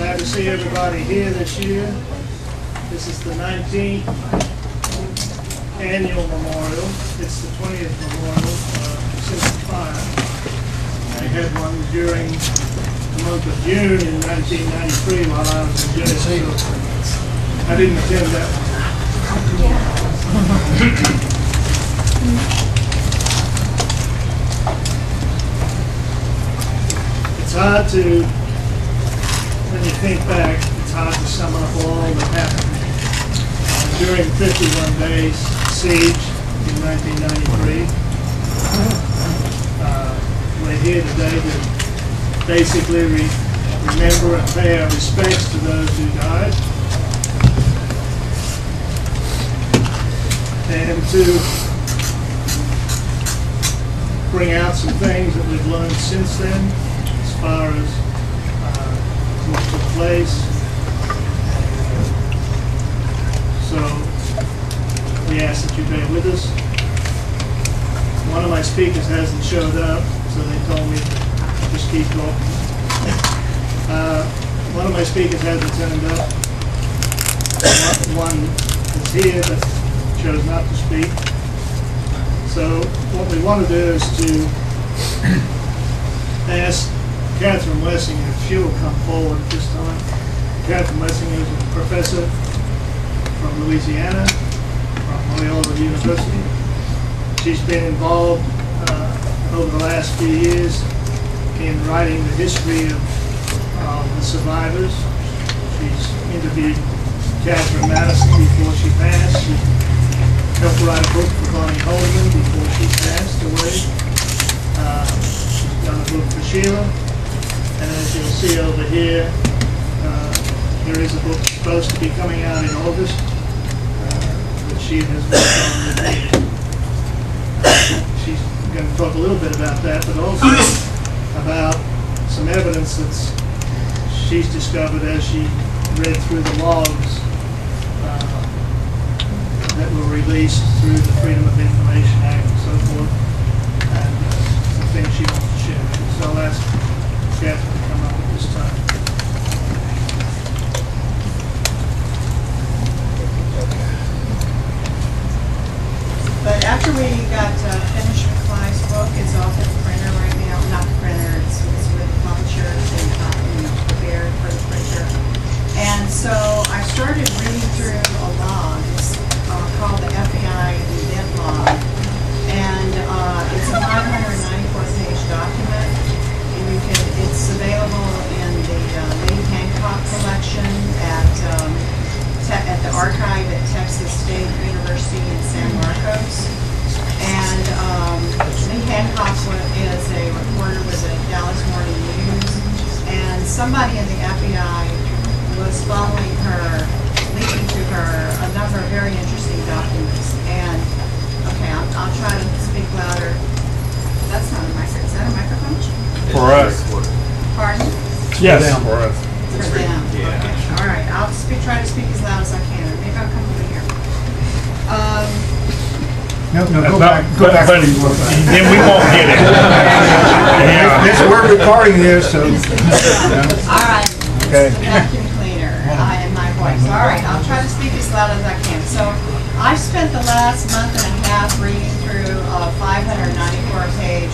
Glad to see everybody here this year. This is the 19th annual memorial. It's the 20th memorial since the fire. I had one during the month of June in 1993 while I was in jail. So I didn't attend that one. It's hard to, when you think back, it's hard to sum up all that happened. During 51 days siege in 1993, we're here today to basically remember and pay our respects to those who died, and to bring out some things that we've learned since then as far as what took place. So we ask that you bear with us. One of my speakers hasn't showed up, so they told me to just keep talking. One of my speakers hasn't turned up. One is here but chose not to speak. So what we want to do is to ask Catherine Wessing if she will come forward at this time. Catherine Wessing is a professor from Louisiana, from Loyola University. She's been involved over the last few years in writing the history of the survivors. She's interviewed Catherine Madison before she passed. She helped write a book for Bonnie Holman before she passed away. She's done a book for Sheila. And as you'll see over here, there is a book supposed to be coming out in August that she has worked on with me. She's going to talk a little bit about that, but also about some evidence that she's discovered as she read through the logs that were released through the Freedom of Information Act and so forth, and some things she wants to share. So I'll ask Catherine to come up at this time. But after we got finished with Clive's book, it's off at the printer right now. Not the printer, it's with the publishers and prepared for the printer. And so I started reading through a log. It's called the FBI event log. And it's a 594-page document. And it's available in the Lee Hancock collection at the archive at Texas State University in San Marcos. And Lee Hancock is a reporter with the Dallas Morning News. And somebody in the FBI was following her, leaking to her a number of very interesting documents. And, okay, I'll try to speak louder. That's not a microphone. Is that a microphone? For us. Pardon? Yes. For us. For them. Yeah. Okay. All right. I'll try to speak as loud as I can. Or maybe I'll come over here. No, go back. Then we won't get it. Yeah. We're recording this, so. All right. Okay. It's the vacuum cleaner and my voice. All right. I'll try to speak as loud as I can. So I spent the last month and a half reading through a 594-page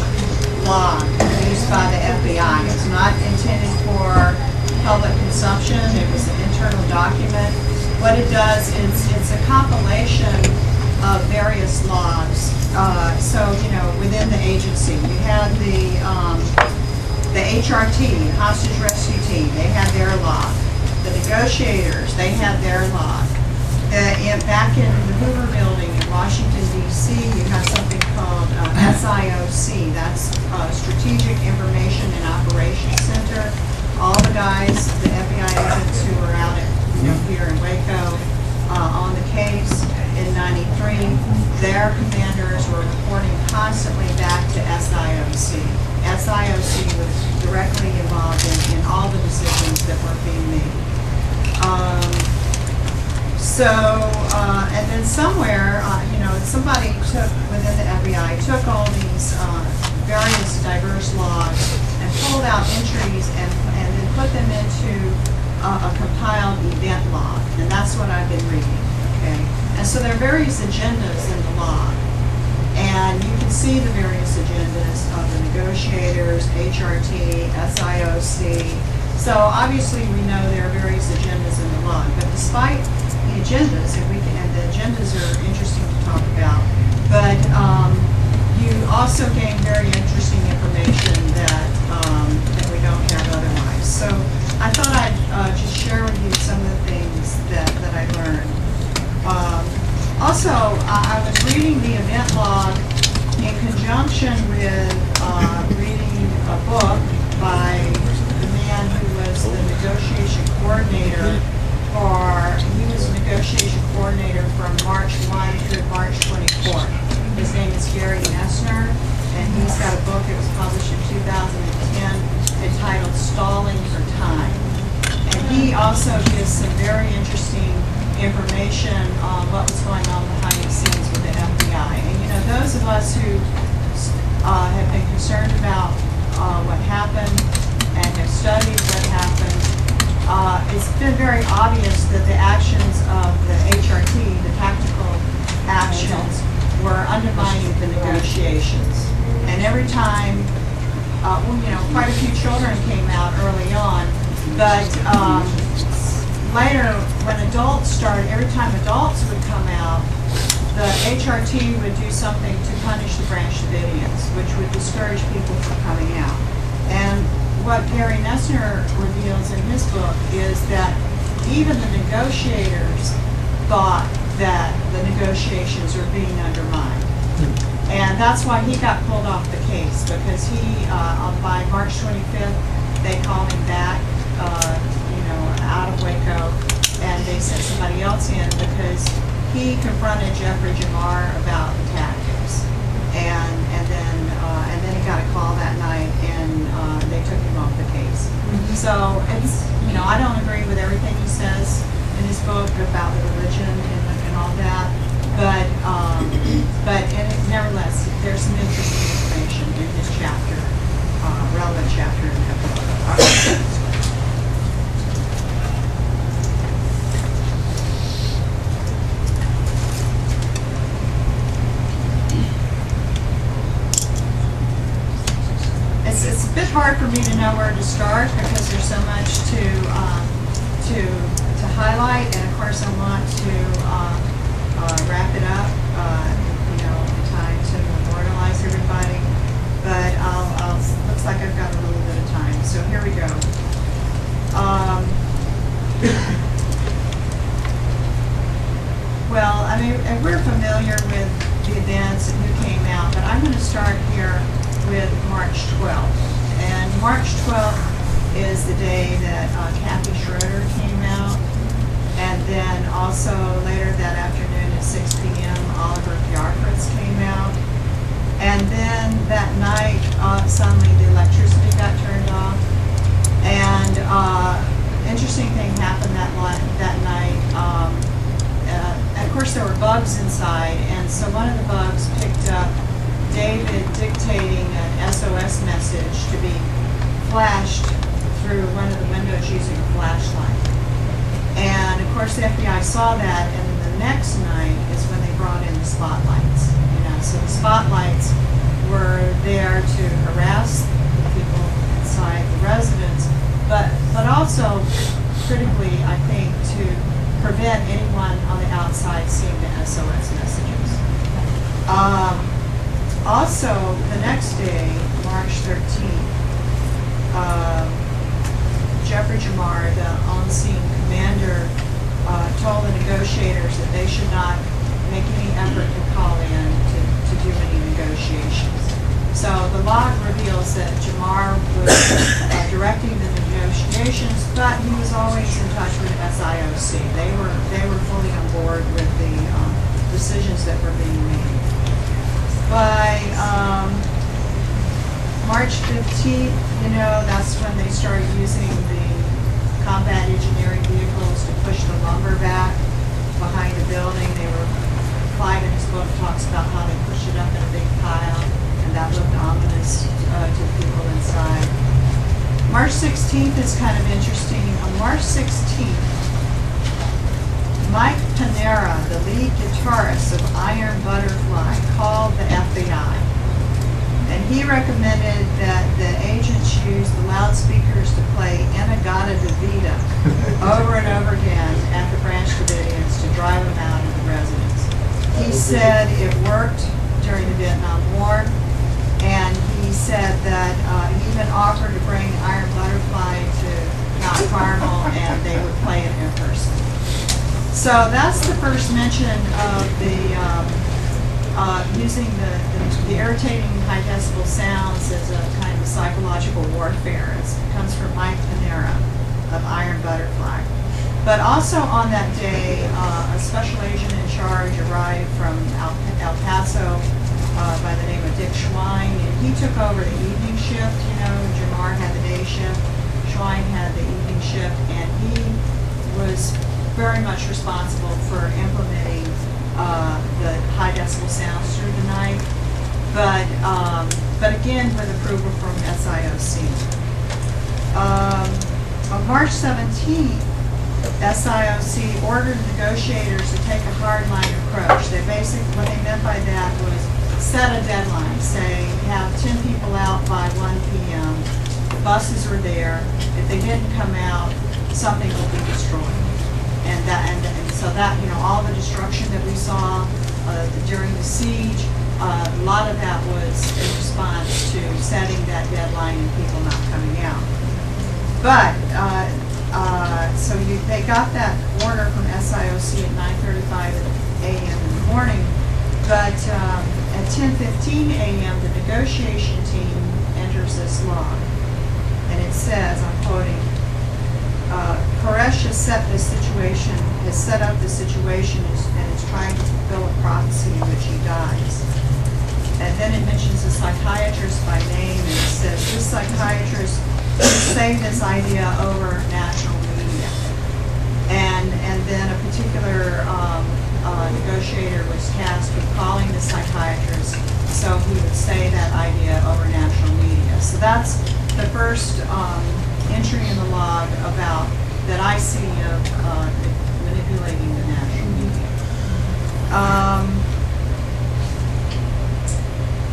log used by the FBI. It's not intended for public consumption. It was an internal document. What it does is it's a compilation of various logs. So, you know, within the agency, you had the HRT, Hostage Rescue Team, they had their log. The negotiators, they had their log. Back in the Hoover Building in Washington, D.C., you have something called SIOC. That's Strategic Information and Operations Center. All the guys, the FBI agents who were out at, here in Waco on the case in '93, their commanders were reporting constantly back to SIOC. SIOC was directly involved in all the decisions that were being made. And then somewhere, somebody took, within the FBI, took all these various diverse logs and pulled out entries and then put them into a compiled event log, and that's what I've been reading, okay? And so there are various agendas in the log, and you can see the various agendas of the negotiators, HRT, SIOC. So obviously we know there are various agendas in the log, but despite the agendas, and the agendas are interesting to talk about, but you also gain very interesting information that we don't have otherwise. So I thought I'd just share with you some of the things that I learned. Also, I was reading the event log in conjunction with reading a book by the man who was the negotiation coordinator he was a negotiation coordinator from March 1 through March 24th. His name is Gary Messner, and he's got a book that was published in 2010 entitled Stalling for Time. And he also gives some very interesting information on what was going on behind the scenes with the FBI. And you know, those of us who have been concerned about what happened and have studied what happened, it's been very obvious that the actions of the HRT, the tactical actions, were undermining the negotiations. And every time, quite a few children came out early on, but later, when adults started, every time adults would come out, the HRT would do something to punish the Branch Davidians, which would discourage people from coming out. And what Gary Messner reveals in his book is that even the negotiators thought that the negotiations were being undermined. And that's why he got pulled off the case, because by March 25th, they called him back, out of Waco, and they sent somebody else in because he confronted Jeffrey Jamar about the tactics. And then he got a call that night, and they took him off the case. So it's, I don't agree with everything he says in his book about the religion and all that, but nevertheless, there's some interesting information in his chapter, relevant chapter in that book. It's a bit hard for me to know where to start because there's so much to highlight, and of course I want to wrap it up, in time to memorialize everybody. But looks like I've got a little bit of time, so here we go. Well, I mean, and we're familiar with the events and who came out, but I'm going to start here with March 12th. And March 12th is the day that Kathy Schroeder came out. And then also later that afternoon at 6 p.m., Oliver Piarfritz came out. And then that night, suddenly the electricity got turned off. And interesting thing happened that night. Of course, there were bugs inside. And so one of the bugs picked up David dictating an SOS message to be flashed through one of the windows using a flashlight. And of course the FBI saw that, and then the next night is when they brought in the spotlights. So the spotlights were there to harass the people inside the residence, but also critically, I think, to prevent anyone on the outside seeing the SOS messages. Also, the next day, March 13th, Jeffrey Jamar, the on-scene commander, told the negotiators that they should not make any effort to call in to do any negotiations. So the log reveals that Jamar was directing the negotiations, but he was always in touch with SIOC. They were fully on board with the decisions that were being made. By March 15th, that's when they started using the combat engineering vehicles to push the lumber back behind the building. Clyde in his book talks about how they pushed it up in a big pile, and that looked ominous to the people inside. March 16th is kind of interesting. On March 16th, Mike Panera, the lead guitarist of Iron Butterfly, called the FBI. And he recommended that the agents use the loudspeakers to play Inagata Davida over and over again at the Branch Davidians to drive them out of the residence. He said it worked during the Vietnam War, and he said that he even offered to bring Iron Butterfly to Mount Carmel and they would play it in person. So that's the first mention of the using the irritating high decibel sounds as a kind of psychological warfare. It comes from Mike Panera of Iron Butterfly. But also on that day, a special agent in charge arrived from El Paso by the name of Dick Schwein, and he took over the evening shift. You know, Jamar had the day shift, Schwein had the evening shift, and he was very much responsible for implementing the high decibel sounds through the night, but again with approval from SIOC. On March 17th, SIOC ordered negotiators to take a hardline approach. They basically, what they meant by that was set a deadline, say have 10 people out by 1 p.m. The buses were there. If they didn't come out, something will be destroyed. And so that, you know, all the destruction that we saw during the siege, a lot of that was in response to setting that deadline and people not coming out. But, they got that order from SIOC at 9:35 a.m. in the morning, but at 10:15 a.m. the negotiation team enters this log, and it says, I'm quoting, Koresh has set up the situation and is trying to fulfill a prophecy in which he dies. And then it mentions a psychiatrist by name, and it says this psychiatrist say this idea over national media. And then a particular negotiator was tasked with calling the psychiatrist so he would say that idea over national media. So that's the first entry in the log about that I see of manipulating the national media.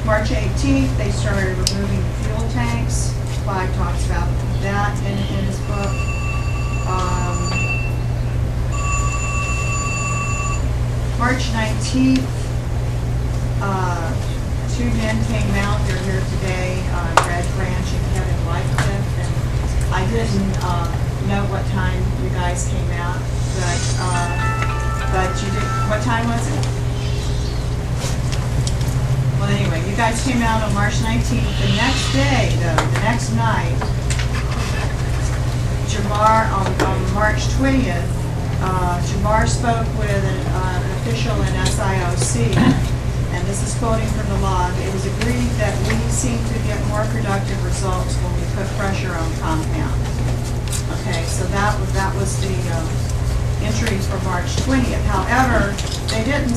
March 18th, they started removing the fuel tanks. Clive talks about that in his book. March 19th, two men came out. They're here today, Brad Branch and Kevin Whitecliff. And I didn't know what time you guys came out, but you did. What time was it? Well, anyway, you guys came out on March 19th. The next day, though, the next night, Jamar, on March 20th, Jamar spoke with an official in SIOC, and this is quoting from the log. It was agreed that we seem to get more productive results when we put pressure on compound. Okay, so that was the entry for March 20th. However, they didn't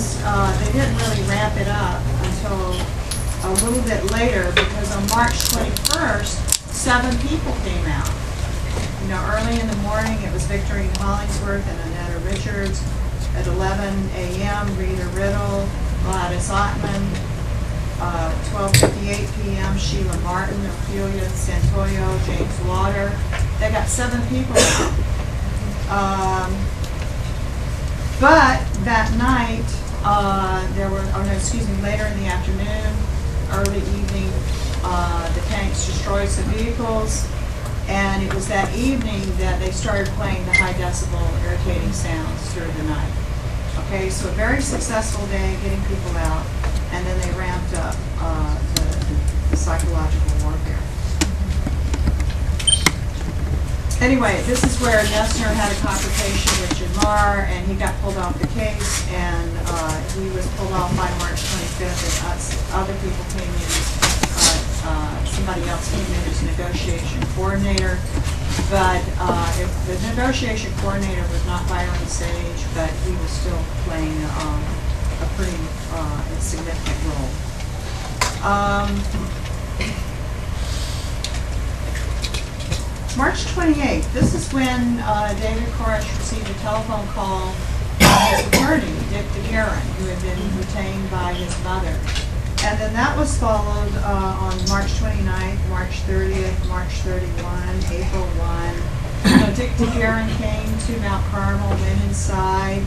really ramp it up until a little bit later, because on March 21st, 7 people came out. You know, early in the morning, it was Victorine Hollingsworth and Annetta Richards. At 11 a.m., Rita Riddle, Gladys Ottman. 12:58 p.m., Sheila Martin, Ophelia Santoyo, James Lauder. They got 7 people out. But that night, later in the afternoon, early evening, the tanks destroyed some vehicles, and it was that evening that they started playing the high decibel irritating sounds through the night. Okay, so a very successful day getting people out, and then they ramped up the psychological warfare. Anyway, this is where Nessner had a confrontation with Jamar, and he got pulled off the case, and he was pulled off by March 25th, and other people came in. Somebody else came in as negotiation coordinator, but if the negotiation coordinator was not Byron Sage, but he was still playing a pretty significant role. March 28th, this is when David Koresh received a telephone call from his attorney, Dick DeGuerin, who had been retained by his mother. And then that was followed on March 29th, March 30th, March 31, April 1. Dick DeGuerin came to Mount Carmel, went inside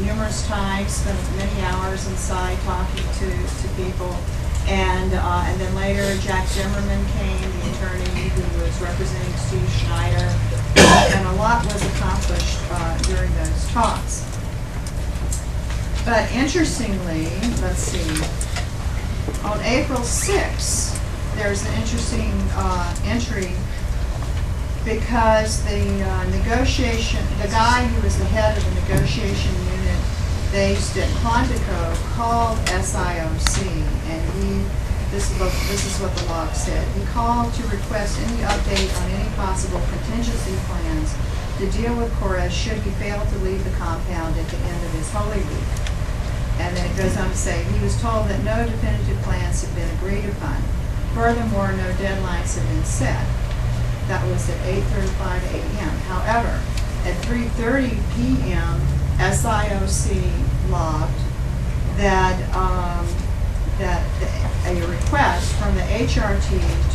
numerous times, spent many hours inside talking to people. And then later, Jack Zimmerman came, the attorney who was representing Steve Schneider, and a lot was accomplished during those talks. But interestingly, let's see, on April 6th, there's an interesting entry because the guy who was the head of the negotiation unit based at Hondico called SIOC, and this is what the log said. He called to request any update on any possible contingency plans to deal with Koresh should he fail to leave the compound at the end of his Holy Week. And then it goes on to say, he was told that no definitive plans had been agreed upon. Furthermore, no deadlines had been set. That was at 8:35 a.m. However, at 3:30 p.m., SIOC logged that a request from the HRT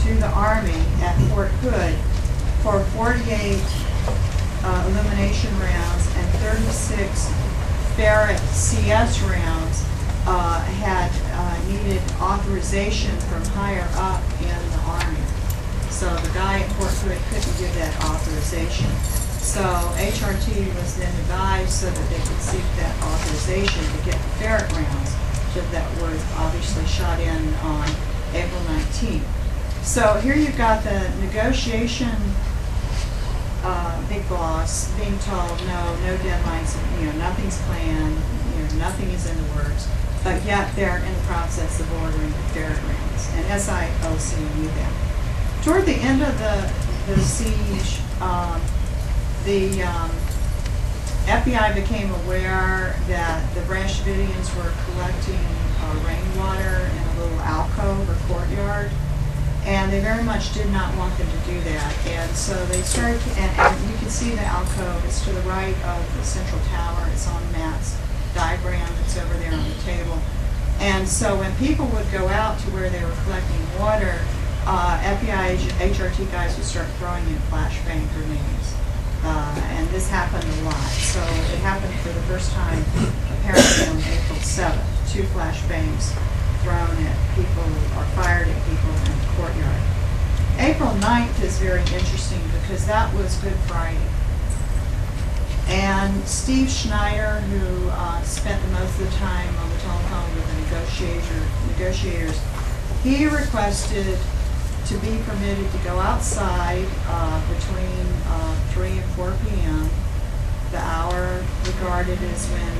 to the Army at Fort Hood for 48 illumination rounds and 36 Barrett CS rounds had needed authorization from higher up in the Army. So the guy at Fort Hood couldn't give that authorization. So HRT was then advised so that they could seek that authorization to get the Barrett rounds that were obviously shot in on April 19th. So here you've got the negotiation big boss being told no deadlines, nothing's planned, nothing is in the works, but yet they're in the process of ordering the Barrett rounds, and SIOC knew that. Toward the end of the siege, the FBI became aware that the Branch Davidians were collecting rainwater in a little alcove or courtyard, and they very much did not want them to do that. And so they started, and you can see the alcove. It's to the right of the central tower. It's on Matt's diagram that's over there on the table. And so when people would go out to where they were collecting water, FBI HRT guys would start throwing in flashbang grenades. And this happened a lot. So it happened for the first time apparently on April 7th. 2 flashbangs thrown at people or fired at people in the courtyard. April 9th is very interesting because that was Good Friday. And Steve Schneider, who spent the most of the time on the telephone with the negotiators, he requested to be permitted to go outside between 3 and 4 p.m., the hour regarded as when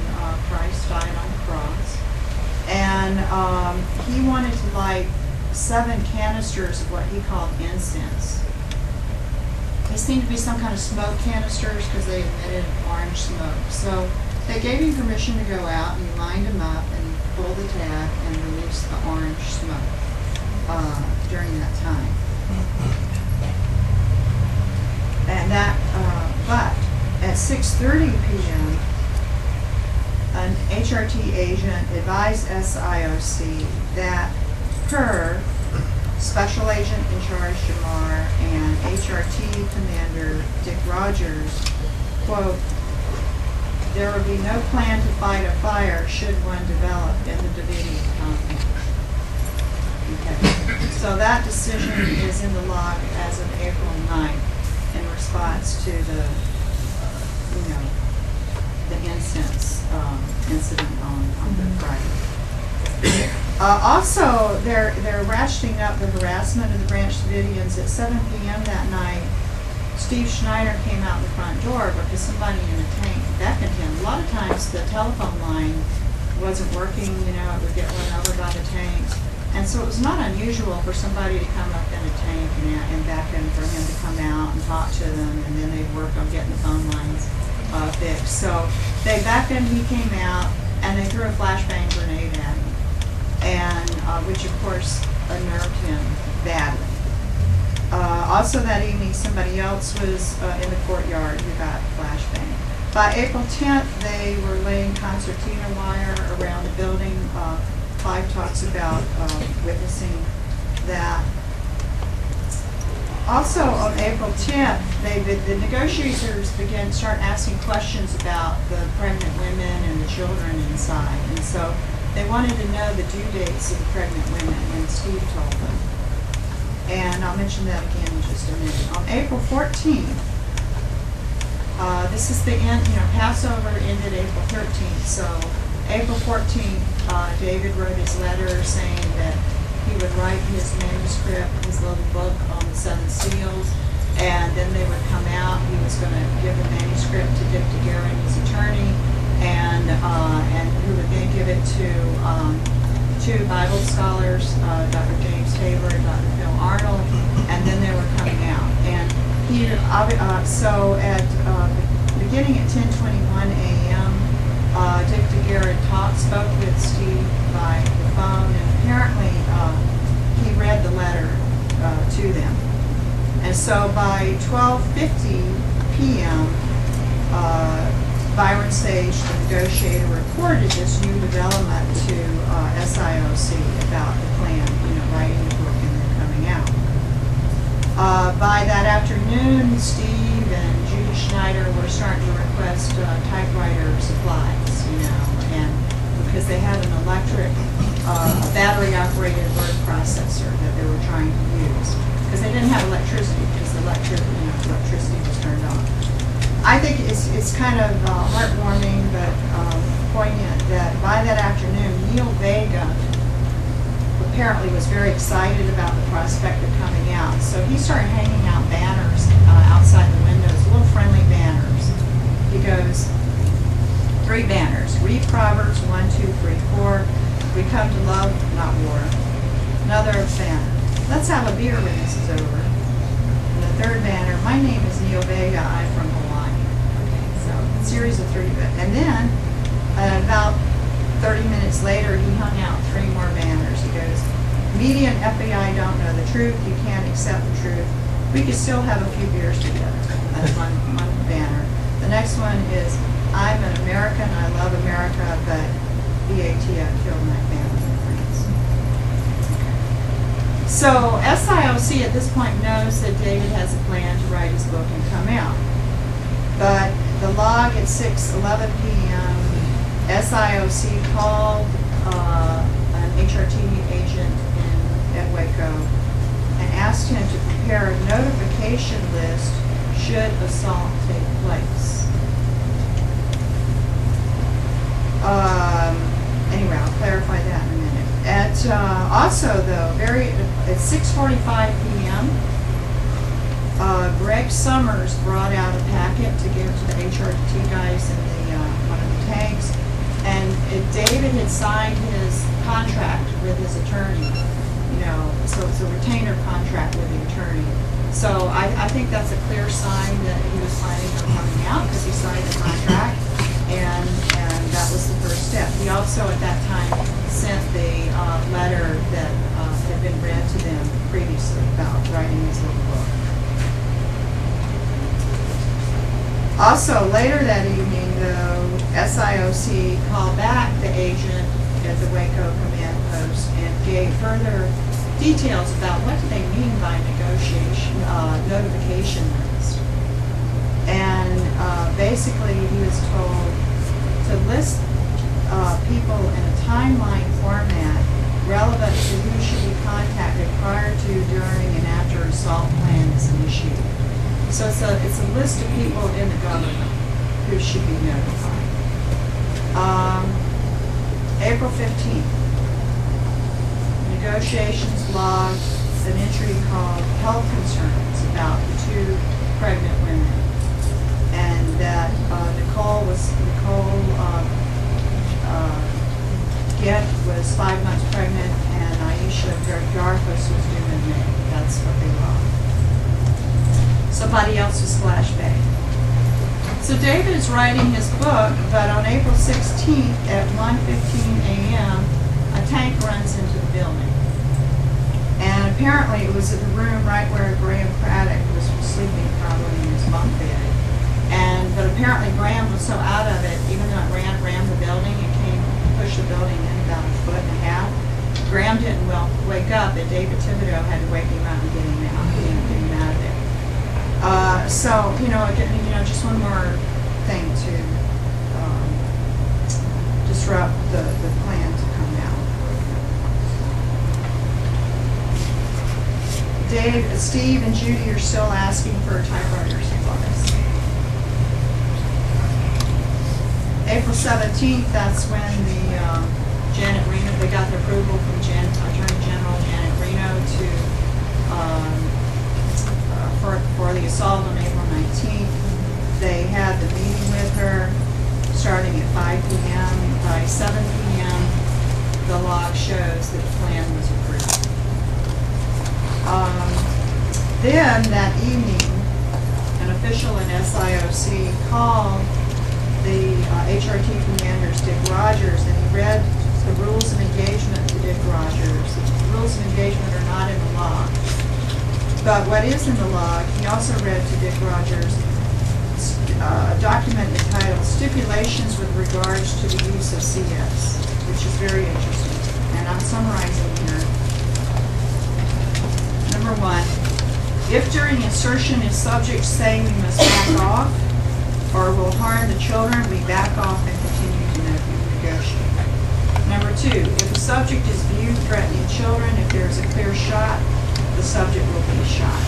Christ died on the cross. And he wanted to light 7 canisters of what he called incense. They seemed to be some kind of smoke canisters because they emitted orange smoke. So they gave him permission to go out, and he lined them up and pulled the tab and released the orange smoke during that time. And that, but at 6:30 p.m., an HRT agent advised SIOC that per Special Agent in Charge Jamar and HRT Commander Dick Rogers, quote, there would be no plan to fight a fire should one develop in the Davidian compound. Okay. So that decision is in the log as of April 9th in response to the incense incident on Good Friday. Also, they're ratcheting up the harassment of the Branch Davidians. At 7 p.m. that night, Steve Schneider came out the front door because somebody in a tank beckoned him. A lot of times the telephone line wasn't working, it would get run over by the tanks. And so it was not unusual for somebody to come up in a tank and beckon for him to come out and talk to them, and then they'd work on getting the phone lines fixed. So they beckoned, he came out, and they threw a flashbang grenade at him, and which of course unnerved him badly. Also that evening, somebody else was in the courtyard who got flashbang. By April 10th, they were laying concertina wire around the building. Clive talks about witnessing that. Also on April 10th, the negotiators start asking questions about the pregnant women and the children inside. And so they wanted to know the due dates of the pregnant women, and Steve told them. And I'll mention that again in just a minute. On April 14th, this is the end, Passover ended April 13th. So April 14th, David wrote his letter saying that he would write his manuscript, his little book on the seven seals, and then they would come out. He was going to give the manuscript to Dick Daguerre, his attorney, and who would then give it to two Bible scholars, Dr. James Taylor and Dr. Phil Arnold, and then they were coming out. And he, so at beginning at 10:21 a.m., Dick Daguerre spoke with Steve by the phone, and apparently he read the letter to them. And so by 12:50 p.m., Byron Sage, the negotiator, reported this new development to SIOC about the plan, writing the book and then coming out. By that afternoon, Steve and Judy Schneider were starting to request typewriter supplies, and because they had an electric, battery-operated word processor that they were trying to use, because they didn't have electricity, because the electricity was turned on. I think it's kind of heartwarming but poignant that by that afternoon, Neil Vega apparently was very excited about the prospect of coming out. So he started hanging out banners outside the windows, little friendly banners. He goes, 3 banners: read Proverbs 1, 2, 3, 4. We come to love, not war. Another banner: let's have a beer when this is over. And the 3rd banner: my name is Neil Vega, I'm from Hawaii. Okay, so a series of 3. And then about 30 minutes later, he hung out 3 more banners. He goes, media and FBI don't know the truth. You can't accept the truth. We could still have a few beers together. That's one banner. The next one is, I'm an American, I love America, but BAT, I killed my family and friends. So SIOC at this point knows that David has a plan to write his book and come out. But the log at 6:11 p.m., SIOC called an HRTV agent at Waco and asked him to prepare a notification list should assault take place. Anyway, I'll clarify that in a minute. Also, though, at 6:45 p.m., Greg Summers brought out a packet to give to the HRT guys in one of the tanks. And David had signed his contract with his attorney, so it's a retainer contract with the attorney. So I think that's a clear sign that he was planning on coming out, because he signed the contract, and that was the first step. He also at that time sent the letter that had been read to them previously about writing his little book. Also, later that evening, though, SIOC called back the agent at the Waco command post and gave further details about what do they mean by notification list. And basically, he was told to list people in a timeline format relevant to who should be contacted prior to, during, and after assault plan is initiated. So it's a list of people in the government who should be notified. April 15th, negotiations logged an entry called health concerns about the 2 pregnant women, and that Nicole Gift was 5 months pregnant, and Aisha Garfus was due in May. That's what they logged. Somebody else was flashbang. So David is writing his book, but on April 16th at 1:15 a.m., a tank runs into the building. And apparently it was in the room right where Graham Craddock was sleeping, probably in his bunk bed. But apparently Graham was so out of it, even though it ran the building, it pushed the building in about 1.5 feet. Graham didn't wake up, and David Thibodeau had to wake him up and get him out of there. So, just one more thing to disrupt the plan to come out. Steve and Judy are still asking for typewriter supplies. April 17th, that's when the Janet Reno, they got the approval from Attorney General Janet Reno for the assault on April 19th. They had the meeting with her starting at 5 p.m. By 7 p.m., the log shows that the plan was approved. Then that evening, an official in SIOC called the HRT commanders, Dick Rogers, and he read the rules of engagement to Dick Rogers. The rules of engagement are not in the log. But what is in the log, he also read to Dick Rogers a document entitled Stipulations with Regards to the Use of CS, which is very interesting. And I'm summarizing here. Number 1, if during insertion is subject say we must back off, or will harm the children, we back off and continue to negotiate. Number 2, if the subject is viewed threatening children, if there is a clear shot, the subject will be shot.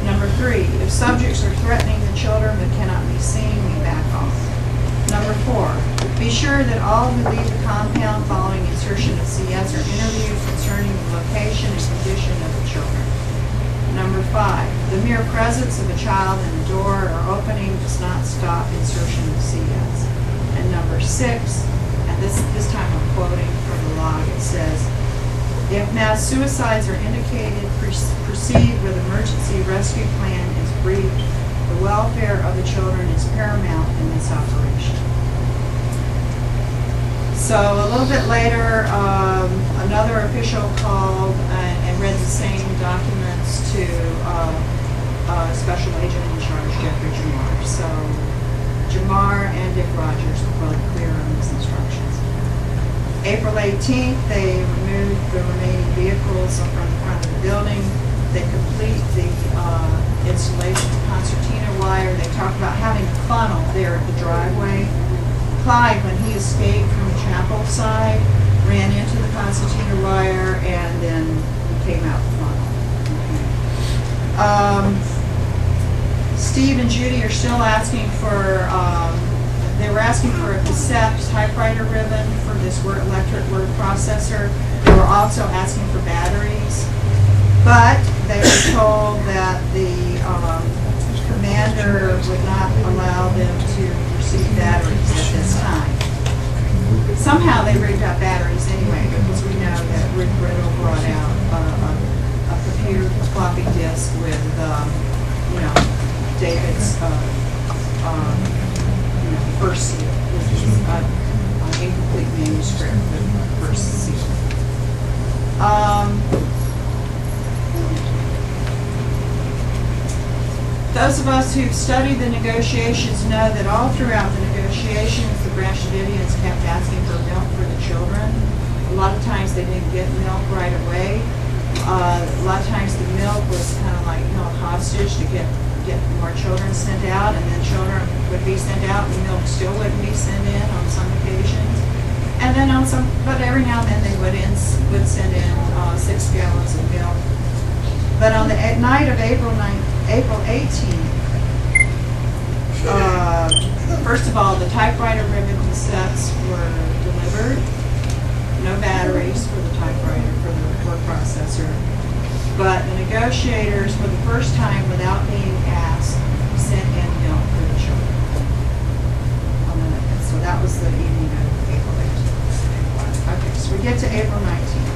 Number 3, if subjects are threatening the children but cannot be seen, we back off. Number 4, be sure that all who leave the compound following insertion of CS are interviewed concerning the location and condition of the children. Number 5, the mere presence of a child in the door or opening does not stop insertion of CS. And number 6, and this time I'm quoting from the log, it says, if mass suicides are indicated, proceed with emergency rescue plan is briefed. The welfare of the children is paramount in this operation. So a little bit later, another official called and read the same documents to Special Agent in Charge, Jeffrey Jamar. So Jamar and Dick Rogers were both clear on these instructions. April 18th, they removed the remaining vehicles from the front of the building. They complete the installation of concertina wire. They talk about having a funnel there at the driveway. Clyde, when he escaped from the chapel side, ran into the concertina wire and then he came out the funnel. Steve and Judy are still asking for, they were asking for a cassette typewriter ribbon for this electric word processor. They were also asking for batteries, but they were told that the commander would not allow them to receive batteries at this time. Somehow they rigged up batteries anyway, because we know that Rick Riddle brought out a computer floppy disk with, David's first seal, which is an incomplete manuscript of the first seal. Those of us who've studied the negotiations know that all throughout the negotiations, the Branch Davidians kept asking for milk for the children. A lot of times they didn't get milk right away. A lot of times the milk was kind of like held hostage to get more children sent out, and then children would be sent out and milk still wouldn't be sent in on some occasions. And then but every now and then they would send in 6 gallons of milk. But on the night of April 18th, first of all, the typewriter ribbon cassettes were delivered. No batteries for the typewriter, for the word processor. But the negotiators, for the first time without being asked, sent in milk for the children. So that was the evening of April 18th. Okay, so we get to April 19th.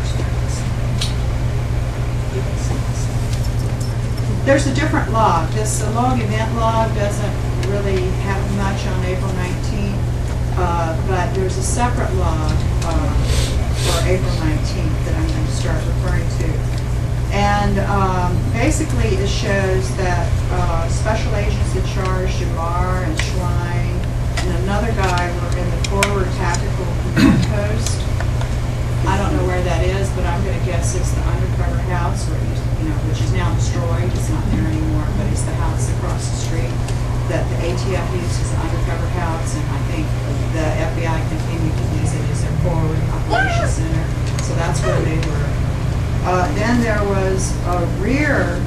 There's a different log. This log event log doesn't really have much on April 19th, but there's a separate log for April 19th that I'm going to start referring to. And basically it shows that special agents in charge, Jamar and Schlein, and another guy were in the forward tactical command post. I don't know where that is, but I'm going to guess it's the undercover house, where which is now destroyed. It's not there anymore, but it's the house across the street that the ATF used as an undercover house, and I think the FBI continued to use it as their forward operations center. So that's where they were. Then there was a rear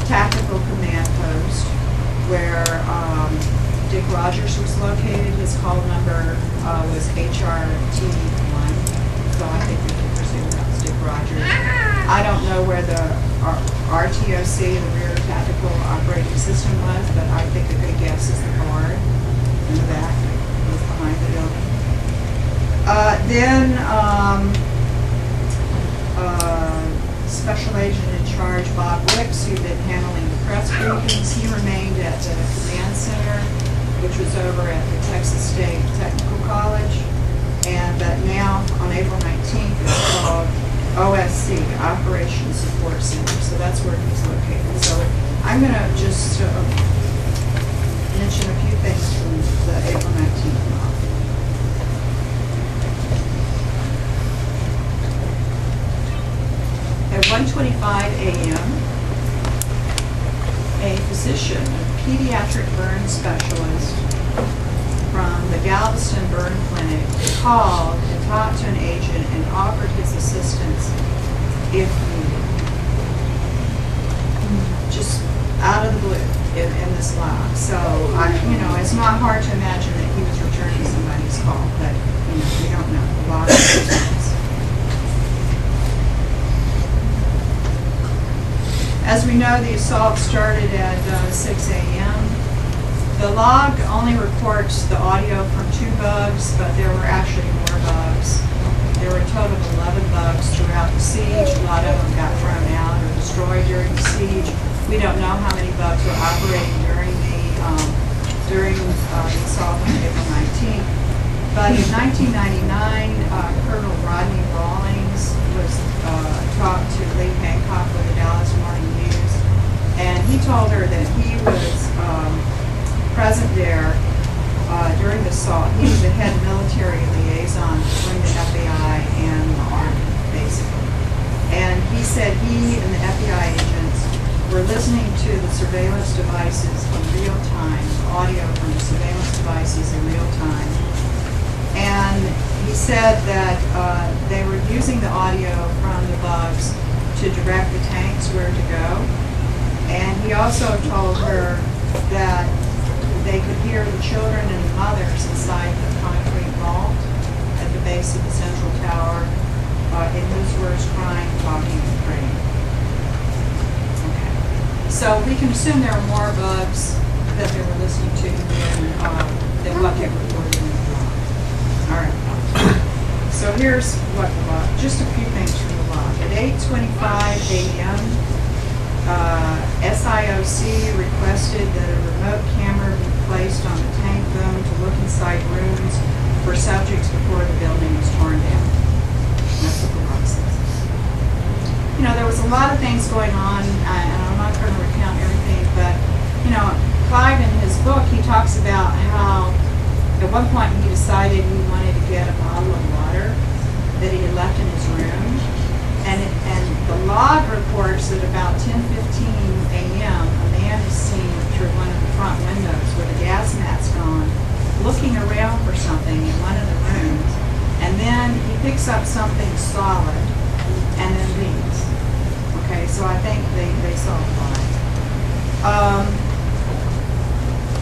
tactical command post where Dick Rogers was located. His call number was HRT1. So I think we can presume that was Dick Rogers. I don't know where the RTOC, the Rear Tactical Operating System, was, but I think a good guess is the guard in the back that was behind the building. Then Special Agent in Charge Bob Wicks, who'd been handling the press briefings, he remained at the command center, which was over at the Texas State Technical College. But now, on April 19th, it's called OSC, Operations Support Center. So that's where he's located. So I'm going to just mention a few things from the April 19th log. At 1:25 a.m., a physician, a pediatric burn specialist, from the Galveston Burn Clinic called and talked to an agent and offered his assistance if needed. Just out of the blue in this log. So, it's not hard to imagine that he was returning somebody's call, but, we don't know. The log is As we know, the assault started at 6 a.m. The log only reports the audio from 2 bugs, but there were actually more bugs. There were a total of 11 bugs throughout the siege. A lot of them got thrown out or destroyed during the siege. We don't know how many bugs were operating during the assault on April 19th. But in 1999, Colonel Rodney Rawlings was talked to Lee Hancock with the Dallas Morning News, and he told her that he was present there during the assault. He was the head military liaison between the FBI and the Army, basically. And he said he and the FBI agents were listening to the surveillance devices in real time, audio from the surveillance devices in real time. And he said that they were using the audio from the bugs to direct the tanks where to go. And he also told her that they could hear the children and the mothers inside the concrete vault at the base of the central tower, in whose words, crying, talking, and praying. Okay. So we can assume there were more bugs that they were listening to than what they reported in the log. All right. So here's what the log, just a few things from the log. At 8:25 a.m., SIOC requested that a remote camera be placed on the tank boom to look inside rooms for subjects before the building was torn down. That's what the log says. There was a lot of things going on, and I'm not going to recount everything, but, Clive in his book, he talks about how at one point he decided he wanted to get a bottle of water that he had left in his room. And the log reports that about 10:15 a.m., a man is seen through one of the front windows with a gas mask on, looking around for something in one of the rooms. And then he picks up something solid and then leaves. Okay, so I think they saw a fly.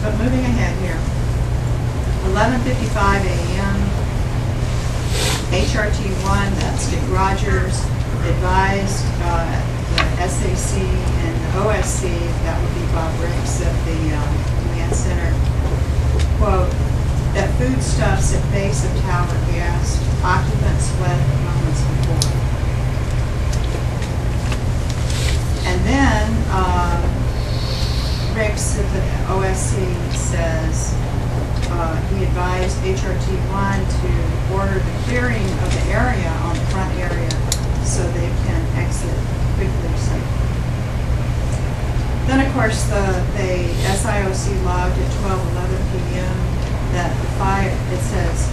But moving ahead here, 11:55 a.m., HRT1, that's Dick Rogers, advised the SAC and the OSC, that would be Bob Ricks at the command center, quote, that foodstuffs at base of tower gassed, occupants fled moments before. And then Ricks at the OSC says he advised HRT1 to order the clearing of the area on the front area so they can exit quickly safely. Then, of course, the SIOC logged at 12:11 p.m. that the fire, it says,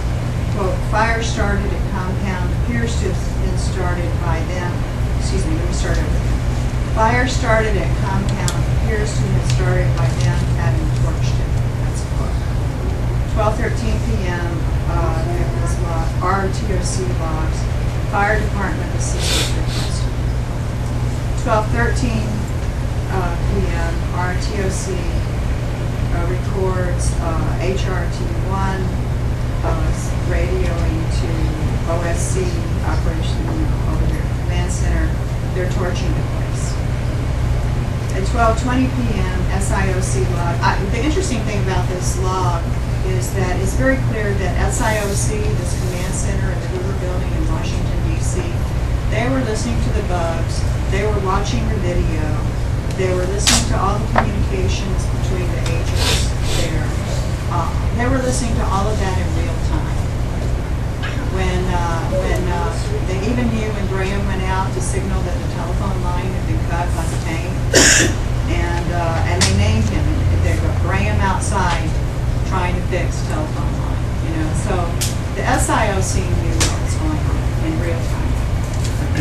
quote, fire started at compound, appears to have been started by them. Excuse me, let me start over again. Fire started at compound, appears to have started by them having torched it. That's a quote. 12:13 p.m., there was RTOC logs. Fire department assistance requested. 12:13 p.m., RTOC records HRT1 radioing to OSC operation over there, command center. They're torching the place. At 12:20 p.m., SIOC log. The interesting thing about this log is that it's very clear that SIOC, this command center in the Hoover Building in Washington, D.C., they were listening to the bugs, they were watching the video, they were listening to all the communications between the agents there. They were listening to all of that in real time. When they even knew when Graham went out to signal that the telephone line had been cut by the tank, and they named him. They got Graham outside trying to fix telephone line. So the SIOC knew what was going on in real time.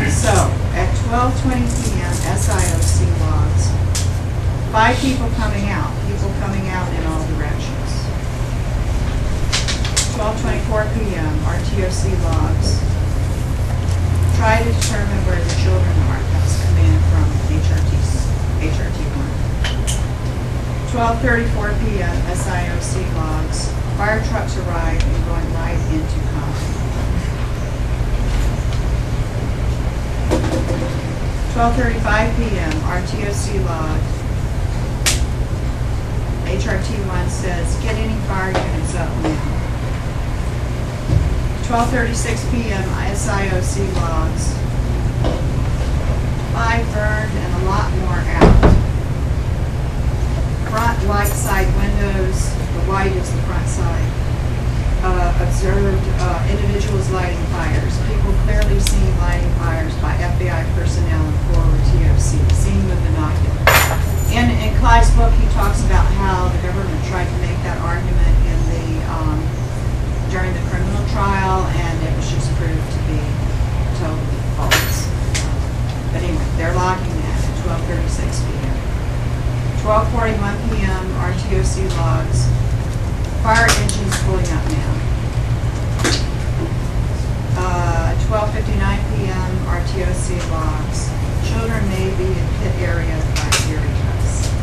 So at 12:20 p.m., SIOC logs 5 people coming out in all directions. 12:24 p.m., RTOC logs. Try to determine where the children are. That's command from HRT1. 12:34 p.m., SIOC logs. Fire trucks arrive and going right into combat. 12:35 p.m., RTOC log. HRT1 says, get any fire units up now. 12:36 p.m., SIOC logs. 5 burned and a lot more out. Front white side windows, the white is the front side. Observed individuals lighting fires. People clearly seen lighting fires by FBI personnel and forward TOC, seen with binoculars. In Clyde's book, he talks about how the government tried to make that argument during the criminal trial, and it was just proved to be totally false. But anyway, they're logging that at 12:36 p.m. 12:41 p.m., RTOC logs. Fire engines pulling up now. 12:59 p.m., RTOC logs. Children may be in pit area by theory tests.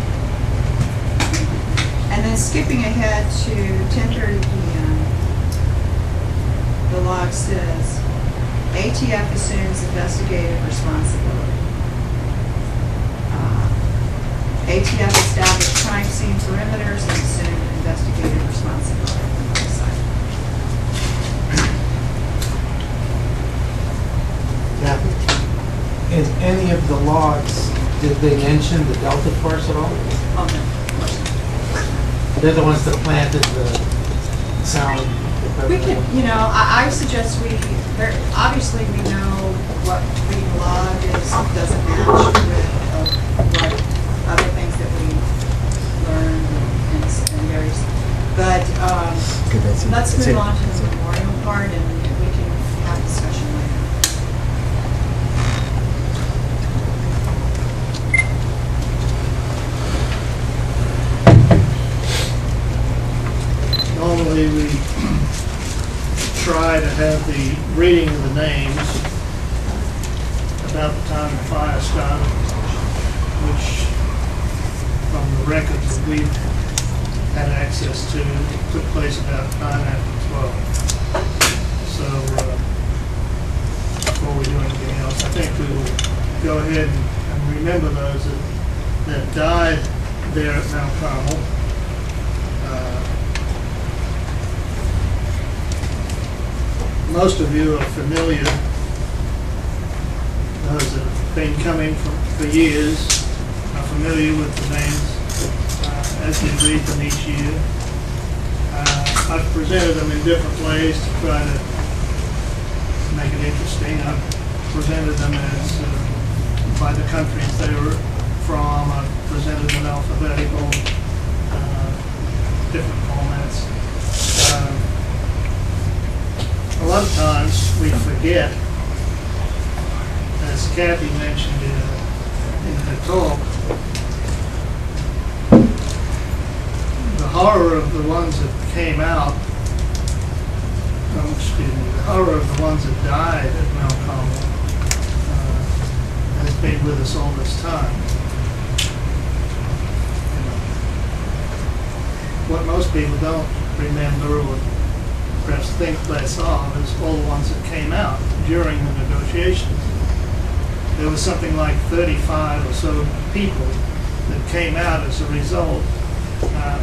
And then skipping ahead to 10:30 p.m., the log says, ATF assumes investigative responsibility. ATF established crime scene perimeters and assumed investigative responsibility on the site. Kathy, in any of the logs, did they mention the Delta Force at all? Oh, no, of course not. They're the ones that planted the sound. We can, I suggest obviously we know what we log is, doesn't match with what other things that we learn and various, but let's move on to the memorial part and we can have discussion later. Normally, we try to have the reading of the names about the time the fire started, which from the records that we've had access to, it took place about 9 after 12. So before we do anything else, I think we will go ahead and remember those that died there at Mount Carmel. Most of you are familiar, those that have been coming for years are familiar with the names as we read them each year. I've presented them in different ways to try to make it interesting. I've presented them as by the countries they were from, presented in alphabetical, different formats. A lot of times we forget, as Kathy mentioned in her talk, the horror of the ones that came out, the horror of the ones that died at Mount Carmel has been with us all this time. What most people don't remember or perhaps think less of is all the ones that came out during the negotiations. There was something like 35 or so people that came out as a result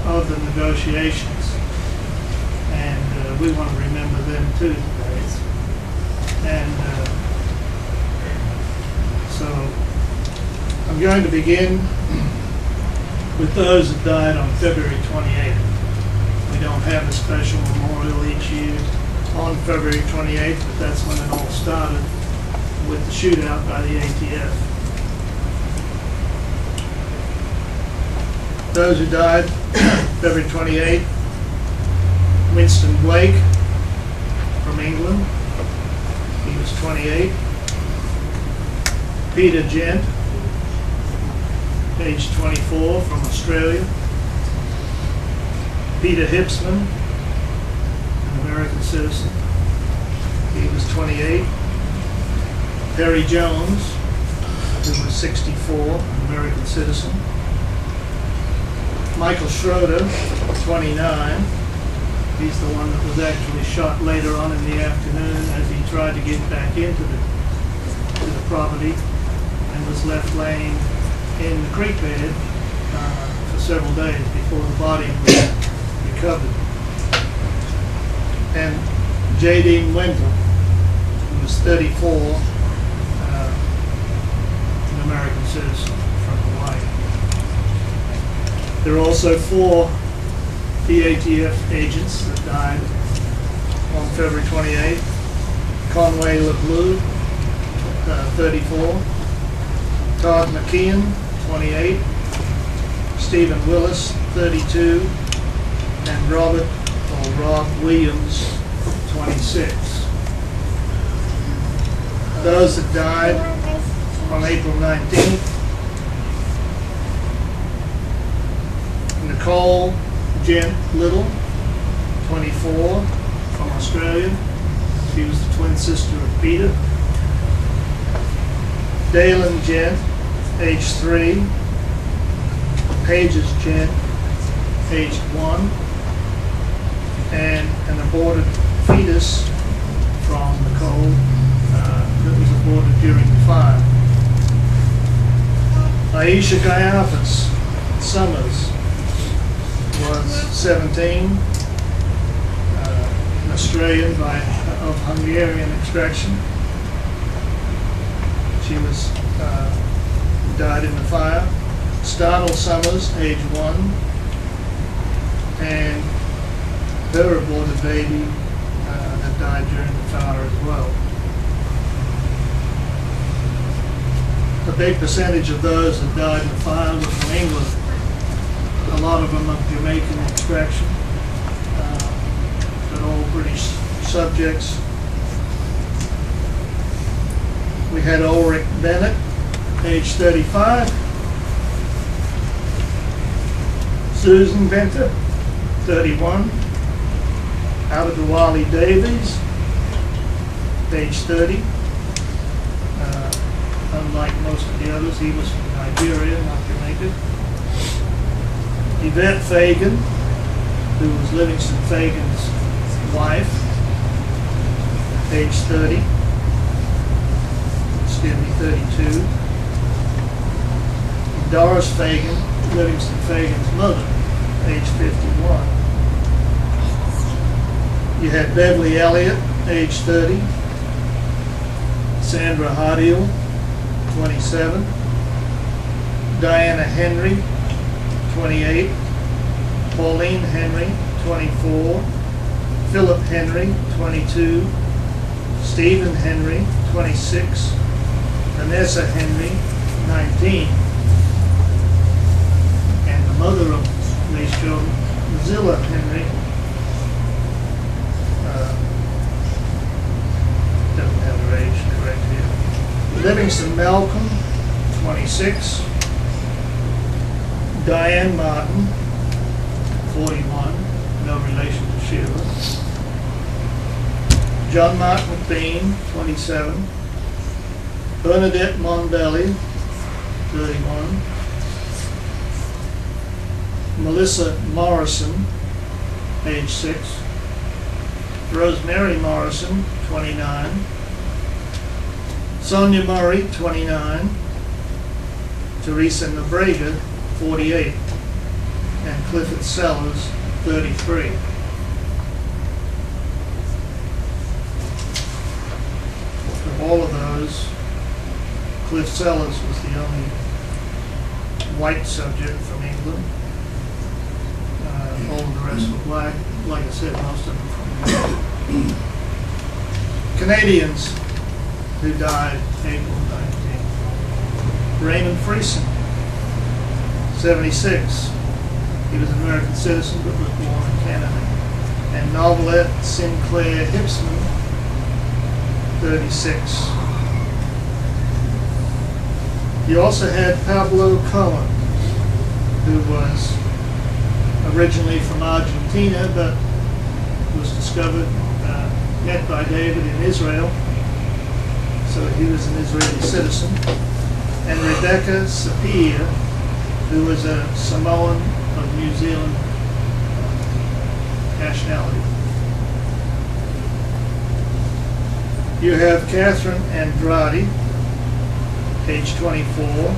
of the negotiations. And we want to remember them too today. And so I'm going to begin with those that died on February 28th. We don't have a special memorial each year on February 28th, but that's when it all started with the shootout by the ATF. Those who died February 28th, Winston Blake from England, he was 28. Peter Gent, age 24, from Australia. Peter Hipsman, an American citizen, he was 28. Perry Jones, who was 64, an American citizen. Michael Schroeder, 29. He's the one that was actually shot later on in the afternoon as he tried to get back into the property and was left laying in the creek bed for several days before the body was recovered. And J. Dean Wendell, who was 34, an American citizen from Hawaii. There are also 4 DATF agents that died on February 28th. Conway LeBleu, 34. Todd McKeon, 28. Stephen Willis, 32. And Rob Williams, 26. Those that died on April 19th. Nicole Gent Little, 24, from Australia. She was the twin sister of Peter. Dalen Gent, age 3. Pages Gent, age 1. And an aborted fetus from Nicole that was aborted during the fire. Aisha Gaiaphas Summers was 17, an Australian of Hungarian extraction. She was died in the fire. Startle Summers, age 1, and her aborted baby that died during the fire as well. A big percentage of those that died in the fire were from England. A lot of them of Jamaican extraction, but all British subjects. We had Ulrich Bennett, age 35. Susan Venter, 31. Abdulwali Davies, age 30. Unlike most of the others, he was from Nigeria, not Jamaica. Yvette Fagan, who was Livingston Fagan's wife, age 30. Excuse me, 32. And Doris Fagan, Livingston Fagan's mother, age 51. You had Beverly Elliott, age 30. Sandra Hardiel, 27. Diana Henry, 28. Pauline Henry, 24. Philip Henry, 22. Stephen Henry, 26. Vanessa Henry, 19. And the mother of these children, Zilla Henry, doesn't have her age correct here. Livingston Malcolm, 26. Diane Martin, 41, no relation to Sheila. John Martin Bean, 27. Bernadette Monbelli, 31. Melissa Morrison, age 6. Rosemary Morrison, 29. Sonia Murray, 29. Teresa Nebrega, 48. And Clifford Sellers, 33. Of all of those, Cliff Sellers was the only white subject from England. All of the rest were black. Like I said, most of them from England. Canadians who died April 19th. Raymond Friesen, 76. He was an American citizen but was born in Canada. And Novelette Sinclair Hipsman, 36. You also had Pablo Cohen, who was originally from Argentina but was discovered, met by David in Israel. So he was an Israeli citizen. And Rebecca Sapir, who was a Samoan of New Zealand nationality. You have Catherine Andrade, age 24,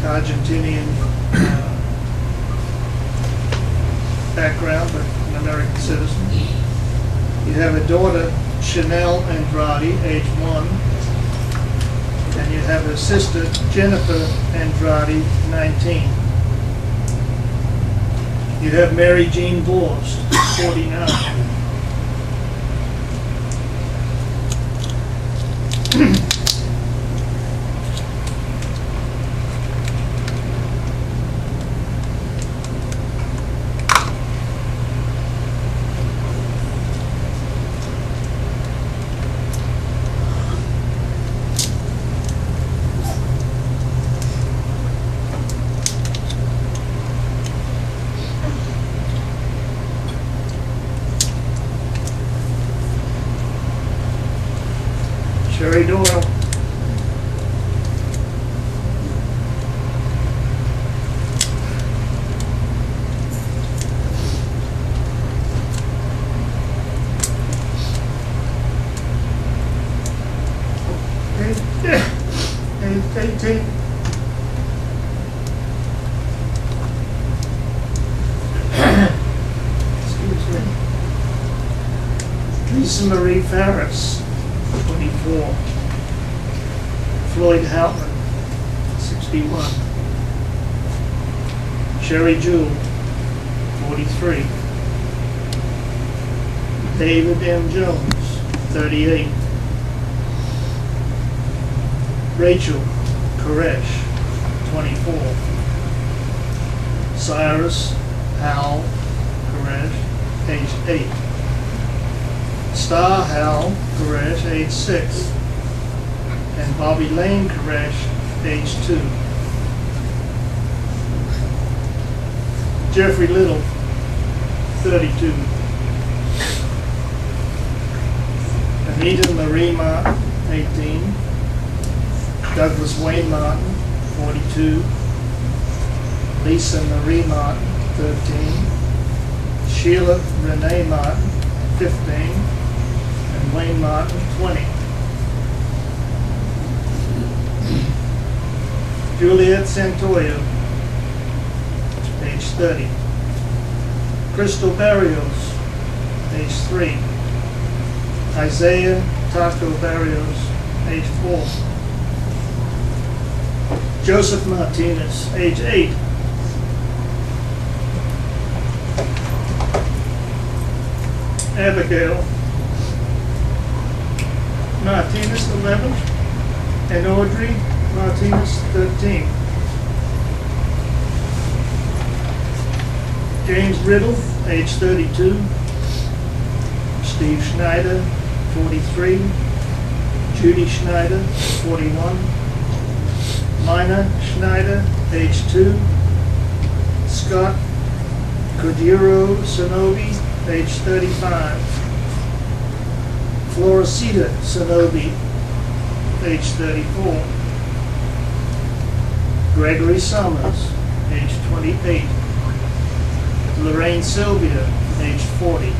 Argentinian background, but an American citizen. You have a daughter, Chanel Andrade, age 1, and you have a sister, Jennifer Andrade, 19. You have Mary Jean Vorst, 49. Sherry Doyle. Age 18. Excuse me. Lisa Marie Farris, 24. Floyd Houtman, 61. Sherry Jewell, 43. David M. Jones, 38. Rachel Koresh, 24. Cyrus Hal Koresh, age 8. Star Hal Koresh, age 6. And Bobby Lane Koresh, age 2. Jeffrey Little, 32. Anita Marie Martin, 18. Douglas Wayne Martin, 42. Lisa Marie Martin, 13. Sheila Renee Martin, 15. And Wayne Martin, 20. Juliet Santoyo, age 30. Crystal Barrios, age 3. Isaiah Taco Barrios, age 4. Joseph Martinez, age 8. Abigail Martinez, 11. and Audrey Martinez, 13. James Riddle, age 32. Steve Schneider, 43. Judy Schneider, 41. Mina Schneider, age 2. Scott Cordero Sonobi, age 35. Floricida Sonobi, age 34. Gregory Summers, age 28. Lorraine Sylvia, age 40.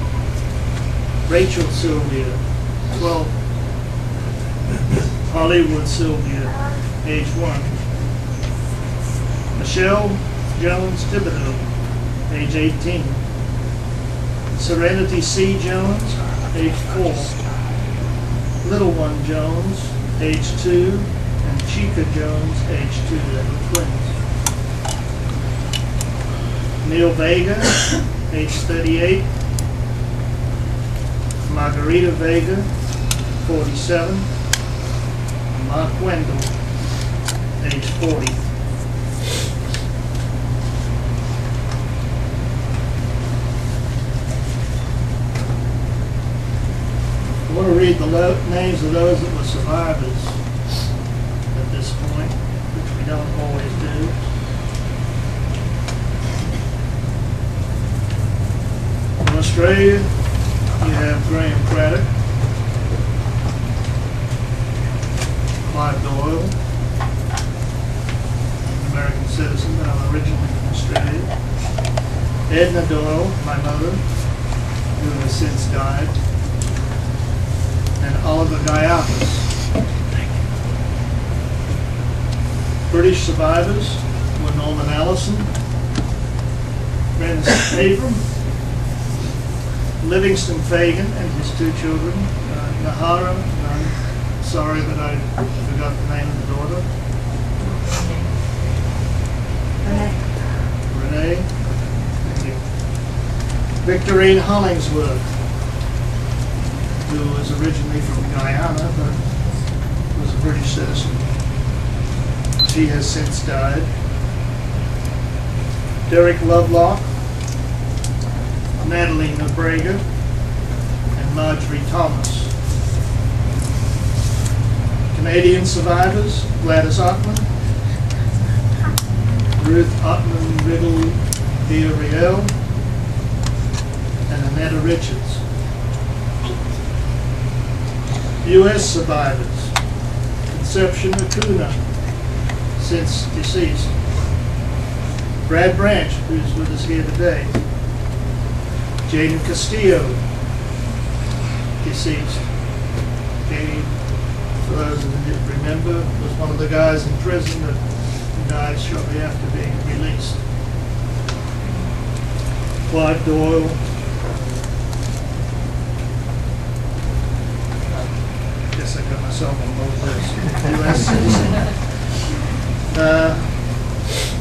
Rachel Sylvia, 12. Hollywood Sylvia, age 1. Michelle Jones Thibodeau, age 18. Serenity C. Jones, age 4. Little One Jones, age 2. And Chica Jones, age 2. They were twins. Neil Vega, age 38. Margarita Vega, 47. Mark Wendell, age 40. I want to read the names of those that were survivors at this point, which we don't always do. In Australia, you have Graham Craddock, Clive Doyle, American citizen, but I'm originally from Australia. Edna Doyle, my mother, who has since died. And Oliver Gaiapas. British survivors were Norman Allison, Renz Abram, Livingston Fagan and his 2 children, Nahara, and I'm sorry that I forgot the name of the daughter, Renee, thank you. Victorine Hollingsworth, who was originally from Guyana, but was a British citizen. She has since died. Derek Lovelock, Natalie Nobrega, and Marjorie Thomas. Canadian survivors, Gladys Ottman, Ruth Ottman Riddle Villarreal, and Annetta Richards. U.S. survivors, Conception Acuna, since deceased. Brad Branch, who's with us here today. Jaden Castillo, deceased. Jaden, for those who didn't remember, was one of the guys in prison that died shortly after being released. Clive Doyle. I guess I got myself on both lists. U.S. citizen.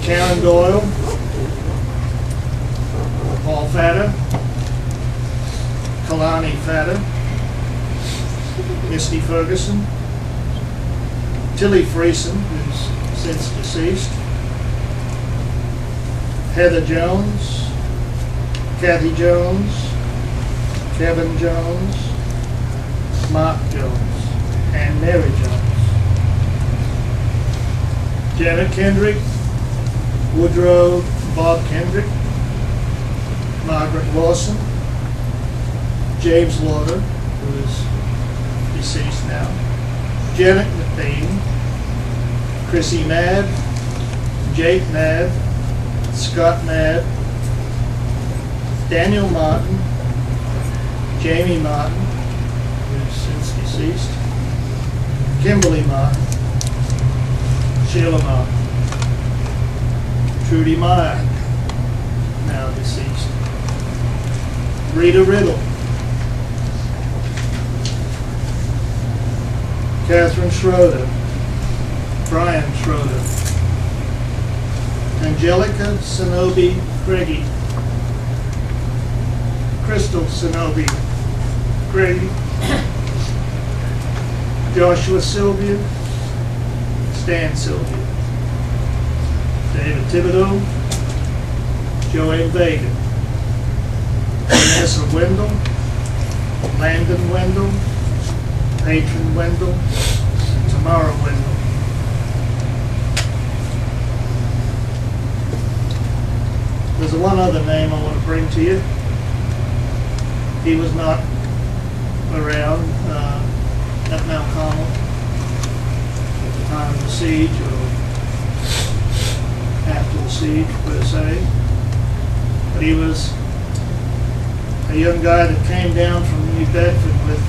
Karen Doyle. Paul Fatter. Kalani Fatter. Misty Ferguson. Tilly Freeson, who's since deceased. Heather Jones. Kathy Jones. Kevin Jones. Mark Jones. And Mary Jones. Janet Kendrick. Woodrow Bob Kendrick. Margaret Lawson. James Lauder, who is deceased now. Janet McBain. Chrissy Madd. Jake Madd. Scott Madd. Daniel Martin. Jamie Martin, who's since deceased. Kimberly Martin. Sheila Martin. Trudy Meyer, now deceased. Rita Riddle. Catherine Schroeder. Brian Schroeder. Angelica Sonobi Craigie. Crystal Sonobi Craigie. Joshua Sylvia. Stan Sylvia, David Thibodeau, Joanne Vega, Vanessa Wendell, Landon Wendell, Patron Wendell, and Tamara Wendell. There's one other name I want to bring to you. He was not around at Mount Carmel at the time of the siege or after the siege per se. But he was a young guy that came down from New Bedford with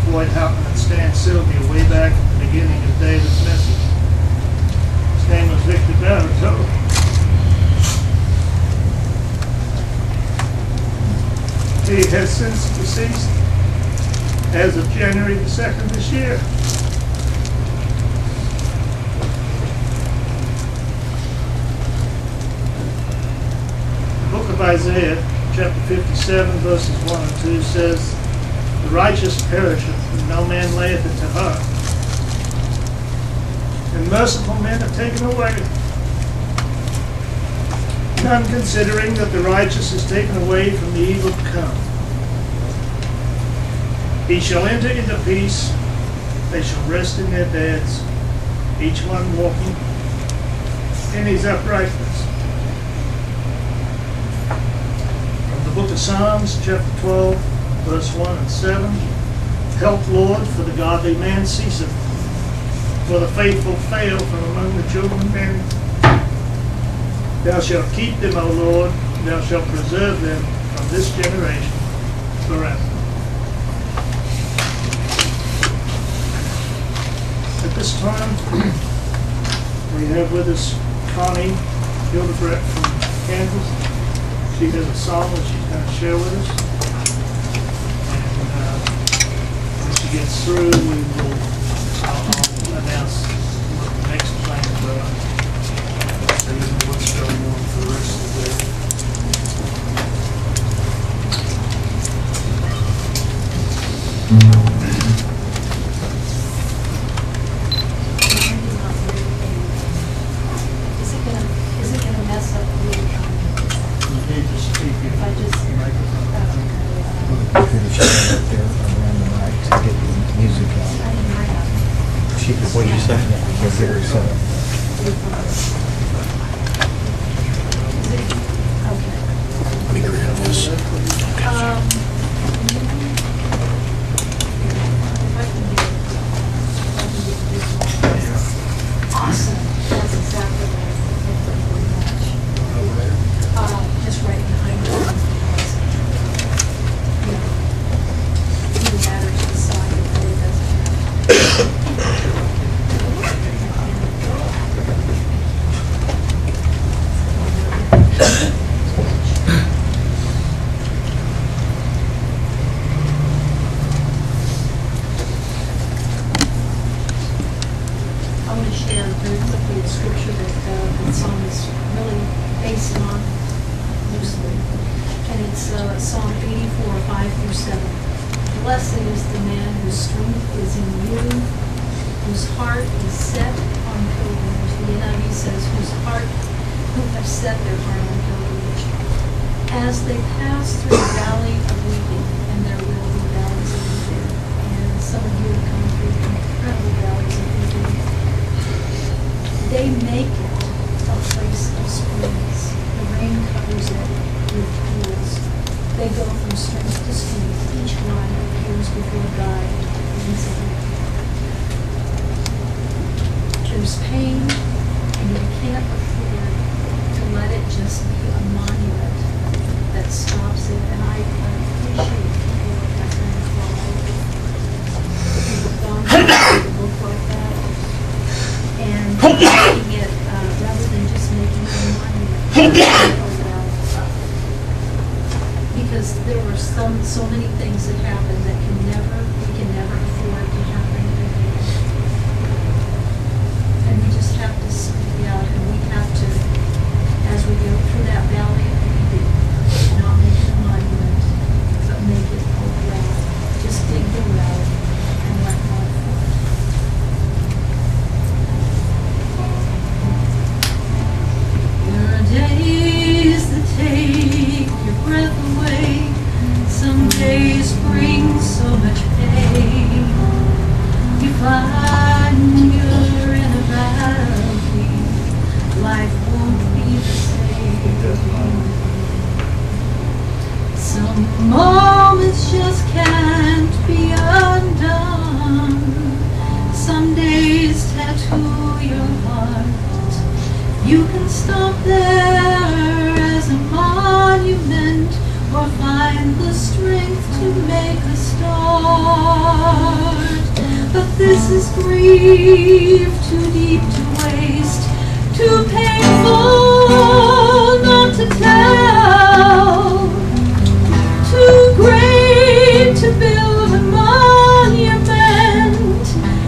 Floyd Houghton and Stan Sylvia way back at the beginning of David's message. His name was Victor Barretto. He has since deceased as of January the 2nd this year. The book of Isaiah, chapter 57, verses 1 and 2 says, "The righteous perisheth, and no man layeth it to heart. And merciful men are taken away, none considering that the righteous is taken away from the evil to come. He shall enter into peace, they shall rest in their beds, each one walking in his uprightness." From the book of Psalms, chapter 12, verse 1 and 7, "Help, Lord, for the godly man ceaseth, for the faithful fail from among the children of men. Thou shalt keep them, O Lord, thou shalt preserve them from this generation forever." At this time, we have with us Connie Hildebrecht from Kansas. She has a song that she's going to share with us. And when she gets through, I'll announce what the next plans are. So you know what's going on for the rest of the day. Is it gonna mess up the, You need to speak in if I just, the microphone. Computer should be up there around the mic to get the music I out. didn't write out. What did you say? We'll get her set up. Okay. Let me grab this. If I can get this. Awesome. That's exactly what I think. Thank you very much. Just right behind you. Yeah. Either that or to the side, it really doesn't matter. I want to share very quickly the scripture that the psalm is really based on loosely. And it's Psalm 84, 5 through 7. "Blessed is the man whose strength is in you, whose heart is set on pilgrimage." The NIV says, who have set their heart on pilgrimage. "As they pass through the valley of weeping," and there will be valleys of weeping, and some of you have come through incredible valleys of weeping, "they make it a place of springs. The rain covers it with pools. They go from strength to strength. Each one appears before God easily." There's pain, and you can't afford to let it just be a monument that stops it. And I appreciate people that kind of follow. Who've gone through a book like that. And making it, rather than just making it a monument. Because there were so many things that happened that we can never afford to happen again. And we just have to speak out, and we have to, as we go through that valley of weeping, not make it a monument, but make it a well. Just dig the well and let God fill it. stop there as a monument or find the strength to make a start. But this is grief too deep to waste, too painful not to tell, too great to build a monument.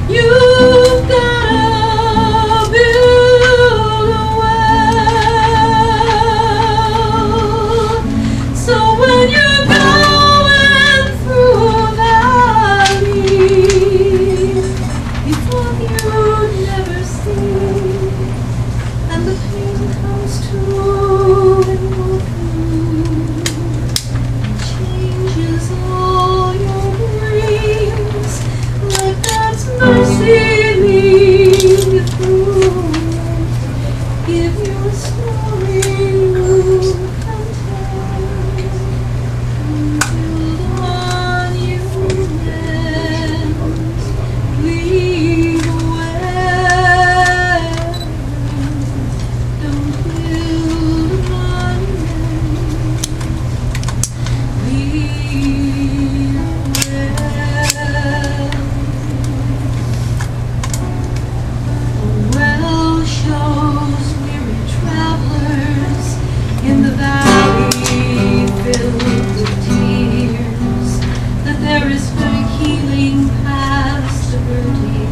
You've gotta build a well. So when you're going through a valley you thought you'd never see, and the pain comes to and will through, and changes all your dreams, like God's mercy lead you through. Give you a story you can tell, build a monument, leave well. Don't build a monument, leave well. A well shows weary travelers in the valley filled with tears that there is no healing past the burden,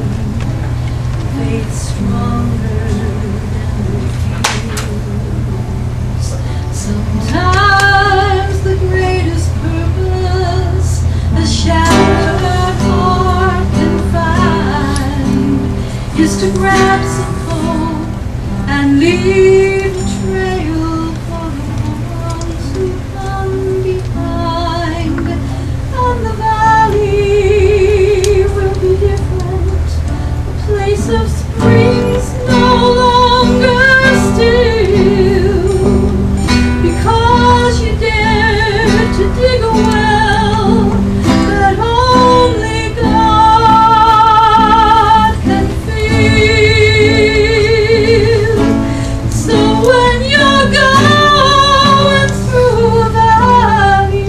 faith stronger than refuse. Sometimes the greatest purpose a shattered heart can find is to grab some hope and leave a trail for the ones who come behind. And the valley will be different, a place of springs no longer still, because you dared to dig a well that only God can fill. So when you're going through a valley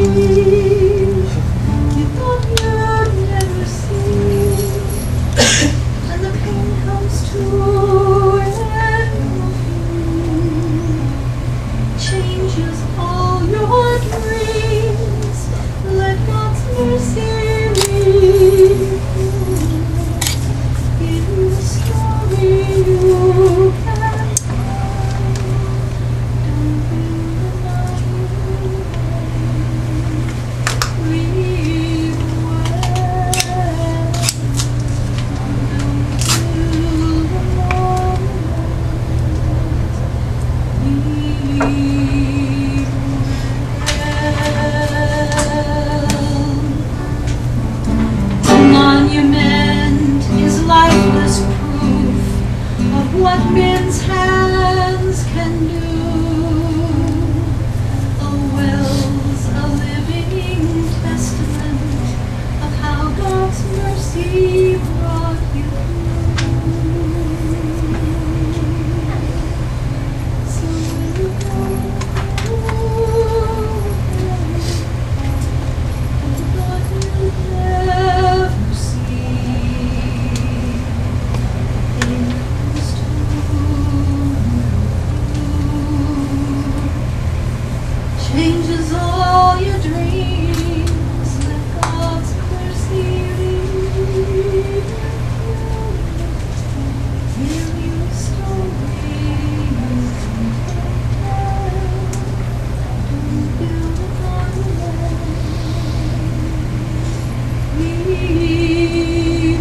you thought you'd never see, and the pain comes to and changes all your dreams, let God's mercy lead you. Give you a story you can tell. Don't build a monument, leave well. Don't build a monument, leave well. A monument is lifeless proof of what men's hands can do. A well's a living testament of how God's mercy brought you through. So when you go God you'll never see, pain comes to changes all your dreams, let God's mercy lead you. Give you a story you can tell. Don't build a monument, leave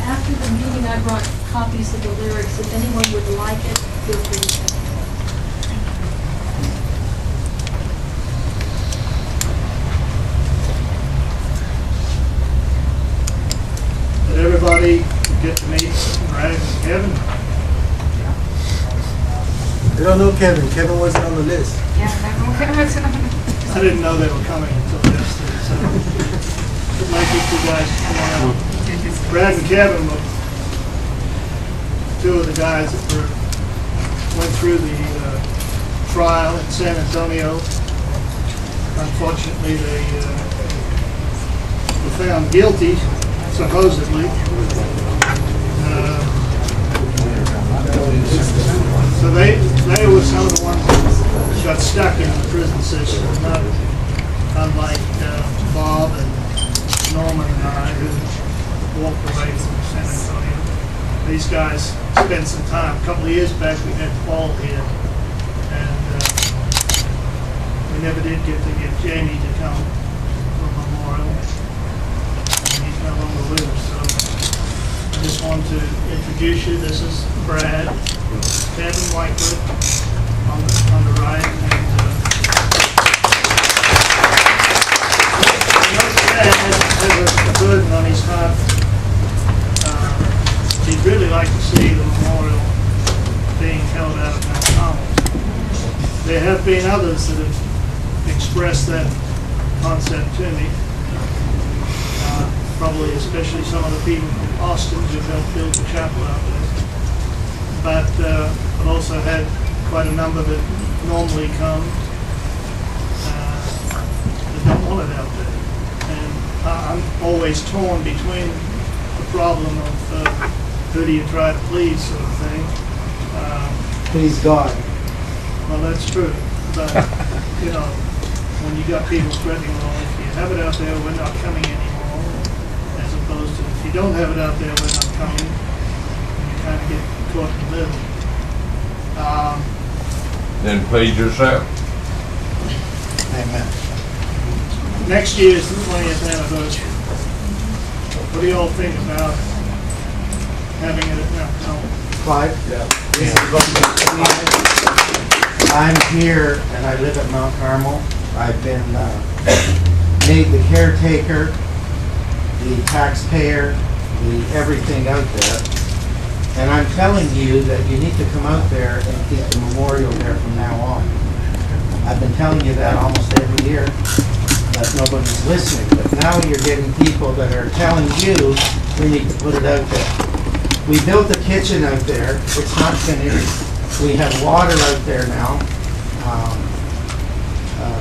After the meeting, I brought copies of the lyrics. If anyone would like it, feel free to take it. hopefully get to meet Brad and Kevin. We don't know Kevin. Kevin wasn't on the list. I didn't know they were coming until yesterday, so I'd like you two guys to come on out. Brad and Kevin were two of the guys that went through the trial in San Antonio. Unfortunately, they were found guilty, supposedly. So they were some of the ones that got stuck in the prison system, not unlike Bob and Norman and I, who walked away from San Antonio. These guys spent some time. A couple of years back, we had Paul here, and we never did get to get Jamie to come for memorial. And he's no longer with us, so I just wanted to introduce you. This is Brad, Kevin Whitewood on the right, and Brad has a burden on his heart. He'd really like to see the memorial being held out of Mount Carmel. There have been others that have expressed that concept to me. Probably especially some of the people from Austin who helped build the chapel out there. But I've also had quite a number that normally come that don't want it out there. And I'm always torn between the problem of who do you try to please, sort of thing. Please God. Well, that's true. But, you know, when you got people threatening, well, if you have it out there, we're not coming anymore, as opposed to if you don't have it out there, we're not coming, and you kind of get caught in the middle. Then please yourself. Amen. Next year is the 20th anniversary. What do you all think about having it at Mount Carmel? Clive? I'm here and I live at Mount Carmel. I've been made the caretaker, the taxpayer, the everything out there. And I'm telling you that you need to come out there and keep the memorial there from now on. I've been telling you that almost every year, but nobody's listening. But now you're getting people that are telling you we need to put it out there. We built a kitchen out there. It's not finished. We have water out there now.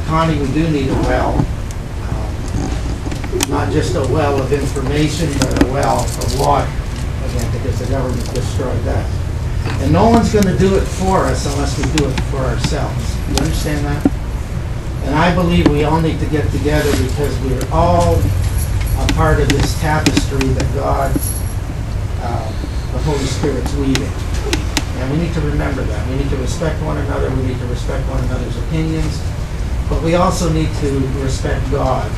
Connie, we do need a well. Not just a well of information, but a well of water. Again, because the government destroyed that. And no one's going to do it for us unless we do it for ourselves. You understand that? And I believe we all need to get together because we're all a part of this tapestry that God, the Holy Spirit's weaving. And we need to remember that. We need to respect one another. We need to respect one another's opinions. But we also need to respect God.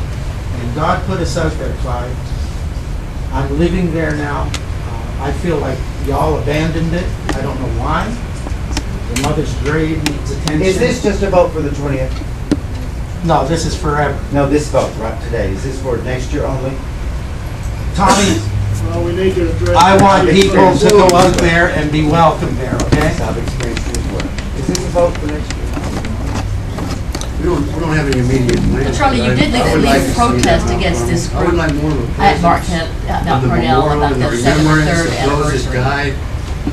And God put us out there, Clive. I'm living there now. I feel like y'all abandoned it. I don't know why. The mother's grave needs attention. Is this just a vote for the 20th? No, this is forever. No, this vote, right, today. Is this for next year only? Tommy, Well, we need to address. I want people to go out there and be welcome there, okay? I've experienced it as well. Is this a vote for next year? We don't have any immediate plans. Charlie, you did lead a protest against this I would group like more of a at presence Mount of the Cornell memorial about and the the remembrance 73rd of those that anniversary. died.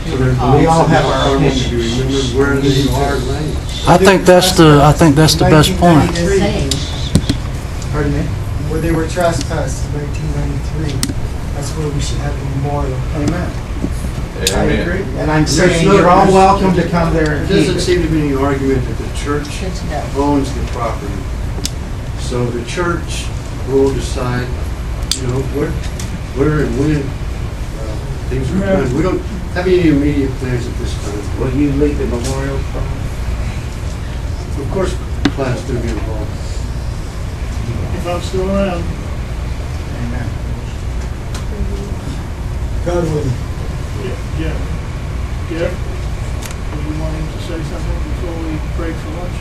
So there's We all have our opinions. opinions. Remember where they are laying. I think that's the best point. Just saying. Pardon me? Where they were trespassed in 1993. That's where we should have a memorial. Amen. I Amen. agree. And I'm There's saying no- you're all there's- welcome to come there and There keep doesn't it. seem to be any argument that the church Good to know. owns the property. So the church will decide, you know, where and when things are done. We don't have any immediate plans at this time. Will you lead the memorial? Of course, plans to be involved. If I'm still around. Amen. God willing. Yeah. Jeff, were you wanting to say something before we break for lunch?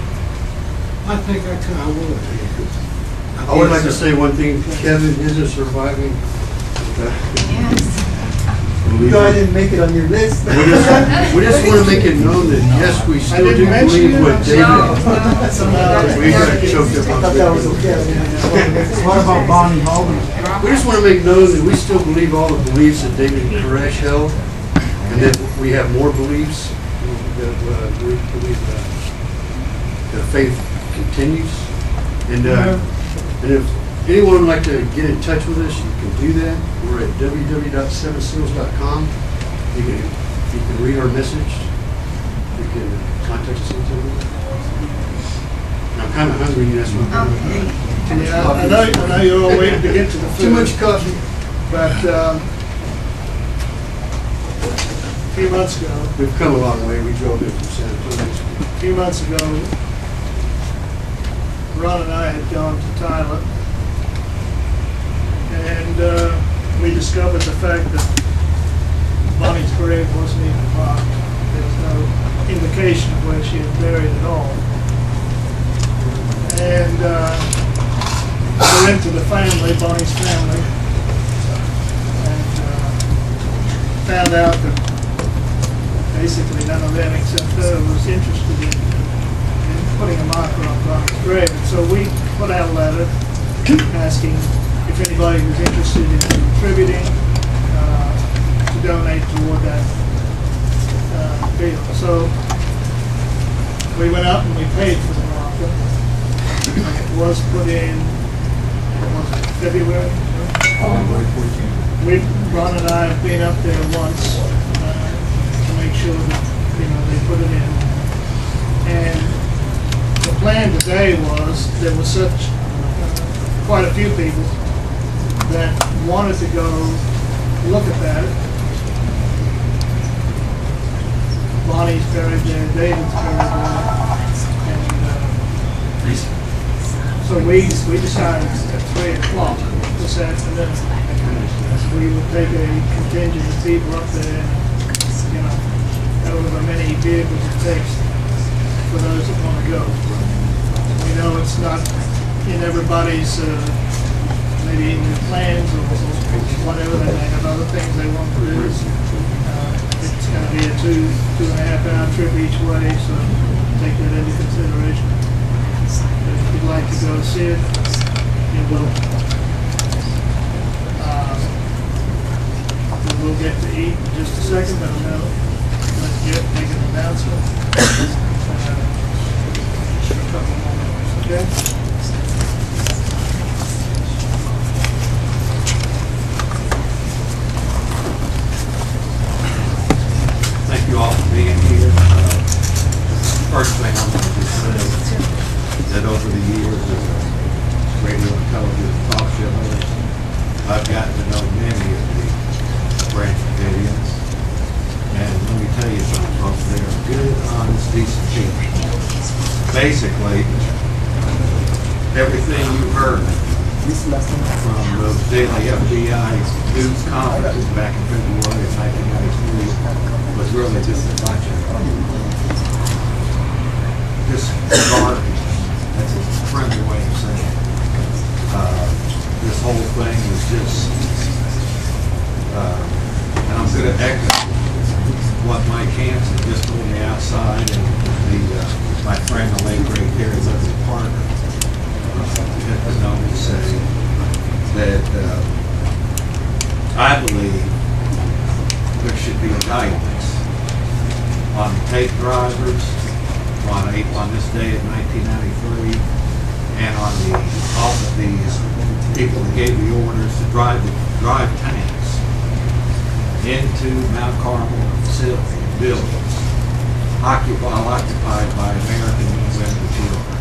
I think I will. I would like to say one thing. Kevin is a surviving. Yes. believe No, I it. didn't make it on your list. We just want to make it known that, yes, we still do didn't mention believe you. what David. We got I choked up thought that was on okay. What about Bonnie Holden? We just want to make known that we still believe all the beliefs that David Koresh held, and that we have more beliefs, that we believe that faith continues. And if anyone would like to get in touch with us, you can do that. We're at www.sevenseals.com. You can read our message. You can contact us anytime. I'm kind of hungry, that's what I'm doing. Yeah, I know you're all waiting to get to the food. Too much coffee. But a few months ago, We've come a long way. We drove in from San Antonio. a few months ago, Ron and I had gone to Thailand, and we discovered the fact that Bonnie's grave wasn't even marked. There was no indication of where she had buried at all. And we went to the family, Bonnie's family, and found out that basically none of them except her was interested in putting a marker on Bonnie's grave. And so we put out a letter asking if anybody was interested in contributing to donate toward that deal. So we went out and we paid for the marker. It was put in, what was it, February? Ron and I have been up there once to make sure that, they put it in. And the plan today was, there was quite a few people that wanted to go look at that. Bonnie's buried there, David's buried there. So we decided at 3 o'clock this afternoon, we would take a contingent of people up there, however many vehicles it takes for those that want to go. We know it's not in everybody's, maybe in their plans or whatever, they may have other things they want to do. It's going to be a 2.5 hour trip each way, so take that into consideration. If you'd like to go see it, you will. We'll get to eat in just a second, but I'll let Jeff make an announcement. For a couple more minutes, okay? Thank you all for being here. First thing I'm going to just say that over the years as a radio and television talk show host, I've gotten to know many of the Branch Davidians. And let me tell you something, folks, they are good, honest, decent people. Basically, everything you've heard from those daily FBI news conferences back in February of 1993 was really just a bunch of just garbage. That's a friendly way of saying it. This whole thing was just, and I'm going to echo what Mike Hansen just told me outside, and my friend, the late great Harry Leslie Parker, had been known to say that I believe there should be indictments on tape drivers, on this day in 1993, and on all of these people that gave the orders to drive tanks into Mount Carmel facility buildings occupied by American men, women, and children.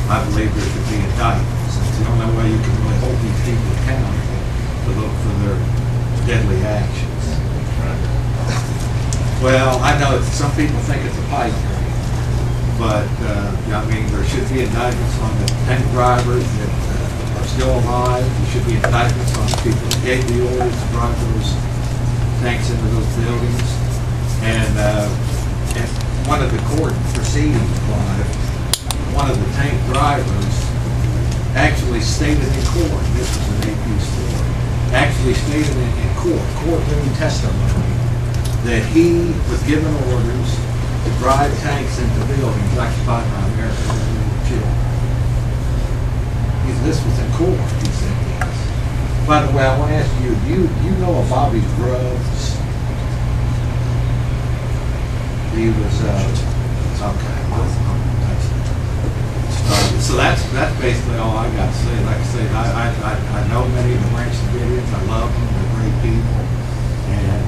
I believe there should be indictments. It's the only way you can really hold these people accountable for their deadly actions. Well, I know some people think it's a pipe dream, but there should be indictments on the tank drivers that are still alive. There should be indictments on the people that gave the orders to drive those tanks into those buildings. And one of the court proceedings, one of the tank drivers actually stated in court, this was an AP story, actually stated in courtroom testimony, that he was given orders to drive tanks into buildings occupied by American women and children. This was in court, he said this. By the way, I want to ask you, you know of Bobby Grubbs? He was, okay, so that's basically all I got to say. Like I said, I know many of the Branch Davidians. I love them. They're great people. And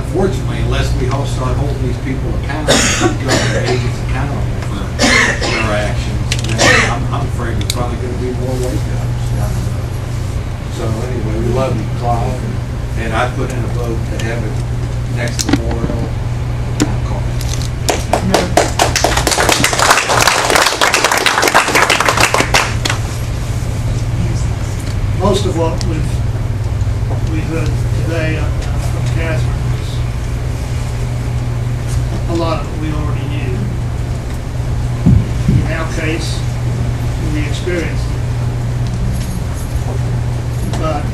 unfortunately, unless we all start holding these people accountable, government agents accountable for their actions, then I'm afraid there's probably going to be more wake-ups down the road. So anyway, we love you, Clive. And I put in a vote to have it next Memorial. Most of what we've heard today from Catherine was a lot of it we already knew. In our case, we experienced it. But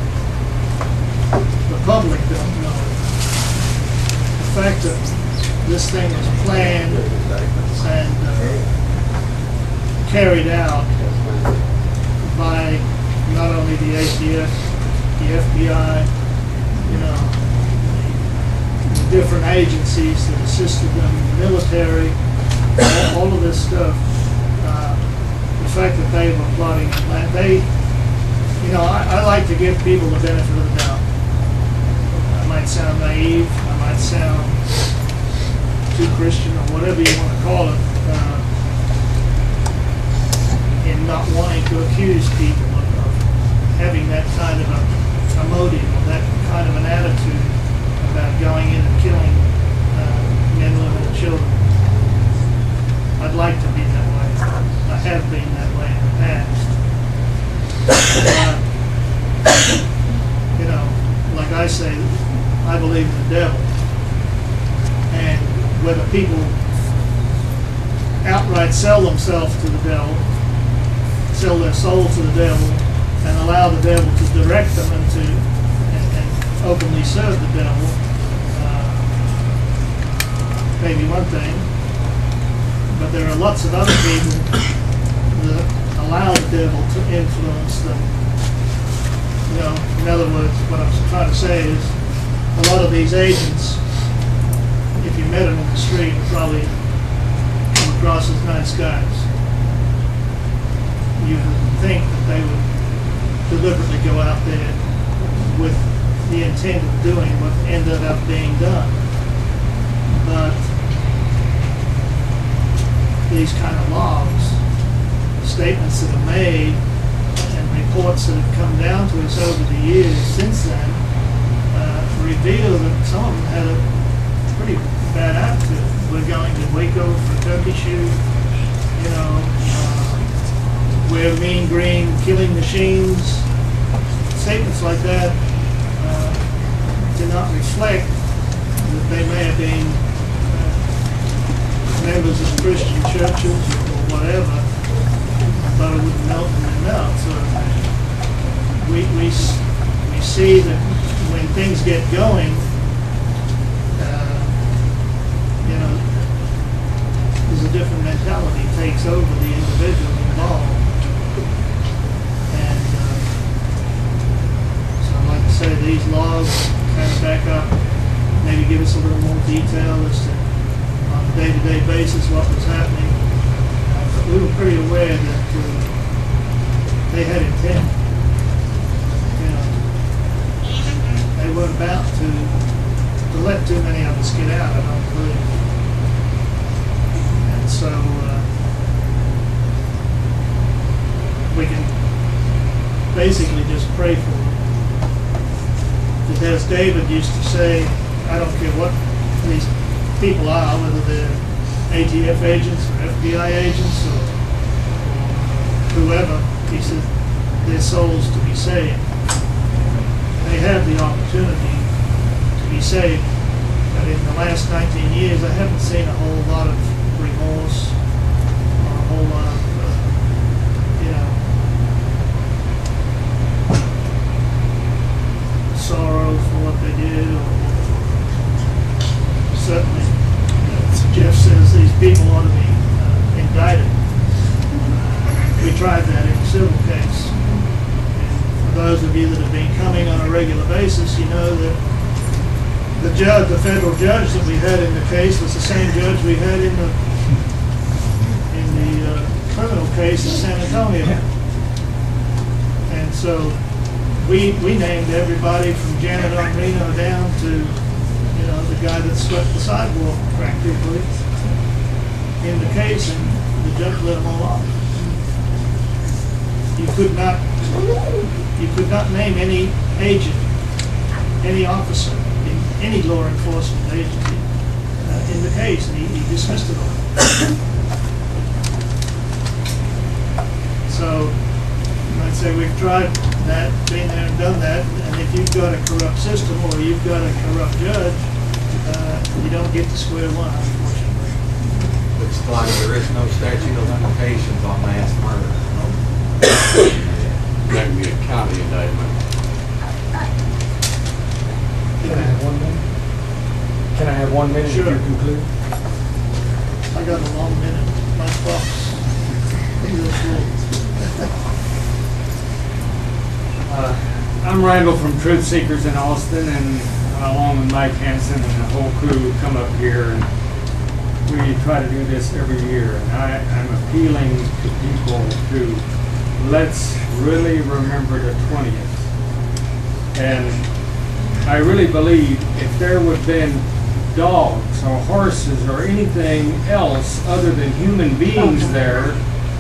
the public don't know it. The fact that this thing was planned and carried out by not only the ATF, the FBI, the different agencies that assisted them, the military, all of this stuff. The fact that they were plotting, I like to give people the benefit of the doubt. I might sound naive, I might sound too Christian, or whatever you want to call it, in not wanting to accuse people of having that kind of a motive, or that kind of an attitude about going in and killing men, women, and children. I'd like to be that way. I have been that way in the past. Like I say, I believe in the devil. And whether people outright sell themselves to the devil, sell their soul to the devil, and allow the devil to direct them and openly serve the devil, maybe one thing. But there are lots of other people that allow the devil to influence them. In other words, what I'm trying to say is, a lot of these agents, if you met them in the street, would probably come across as nice guys. You would think that they would deliberately go out there with the intent of doing what ended up being done. But these kind of logs, statements that are made, and reports that have come down to us over the years since then, reveal that some of them had a pretty bad attitude. We're going to Waco for a turkey shoot, we're mean green killing machines. Statements like that do not reflect that they may have been members of Christian churches or whatever, but it wouldn't melt in their mouth. So we see that when things get going, there's a different mentality takes over the individual involved. And so I'd like to say these logs kind of back up, maybe give us a little more detail as to on a day-to-day basis what was happening. But we were pretty aware that they had intent. They weren't about to let too many of us get out, I don't believe. And so we can basically just pray for them. That as David used to say, I don't care what these people are, whether they're ATF agents or FBI agents or whoever, he said, their souls to be saved. They have the opportunity to be saved. But in the last 19 years, I haven't seen a whole lot of remorse or a whole lot of, sorrow for what they did, or certainly, as Jeff says, these people ought to be indicted. We tried that in a civil case. And for those of you that have been coming on a regular basis, you know that the judge, the federal judge that we had in the case was the same judge we had in the criminal case in San Antonio. And so we named everybody from Janet Armino down to, you know, the guy that swept the sidewalk practically in the case, and the judge let them all off. You could not name any agent, any officer, any law enforcement agency in the case, and he dismissed it all. So I'd say we've tried that, been there and done that, and if you've got a corrupt system or you've got a corrupt judge, you don't get to square one, unfortunately. Looks like there is no statute of limitations on mass murder. That can be a county indictment. Can I have 1 minute? Can I have 1 minute Sure. to conclude? I got a long minute, my box. Real full. I'm Randall from Truth Seekers in Austin, and along with Mike Hansen and the whole crew come up here, and we try to do this every year. And I'm appealing to people to let's really remember the 20th. And I really believe if there would have been dogs or horses or anything else other than human beings there,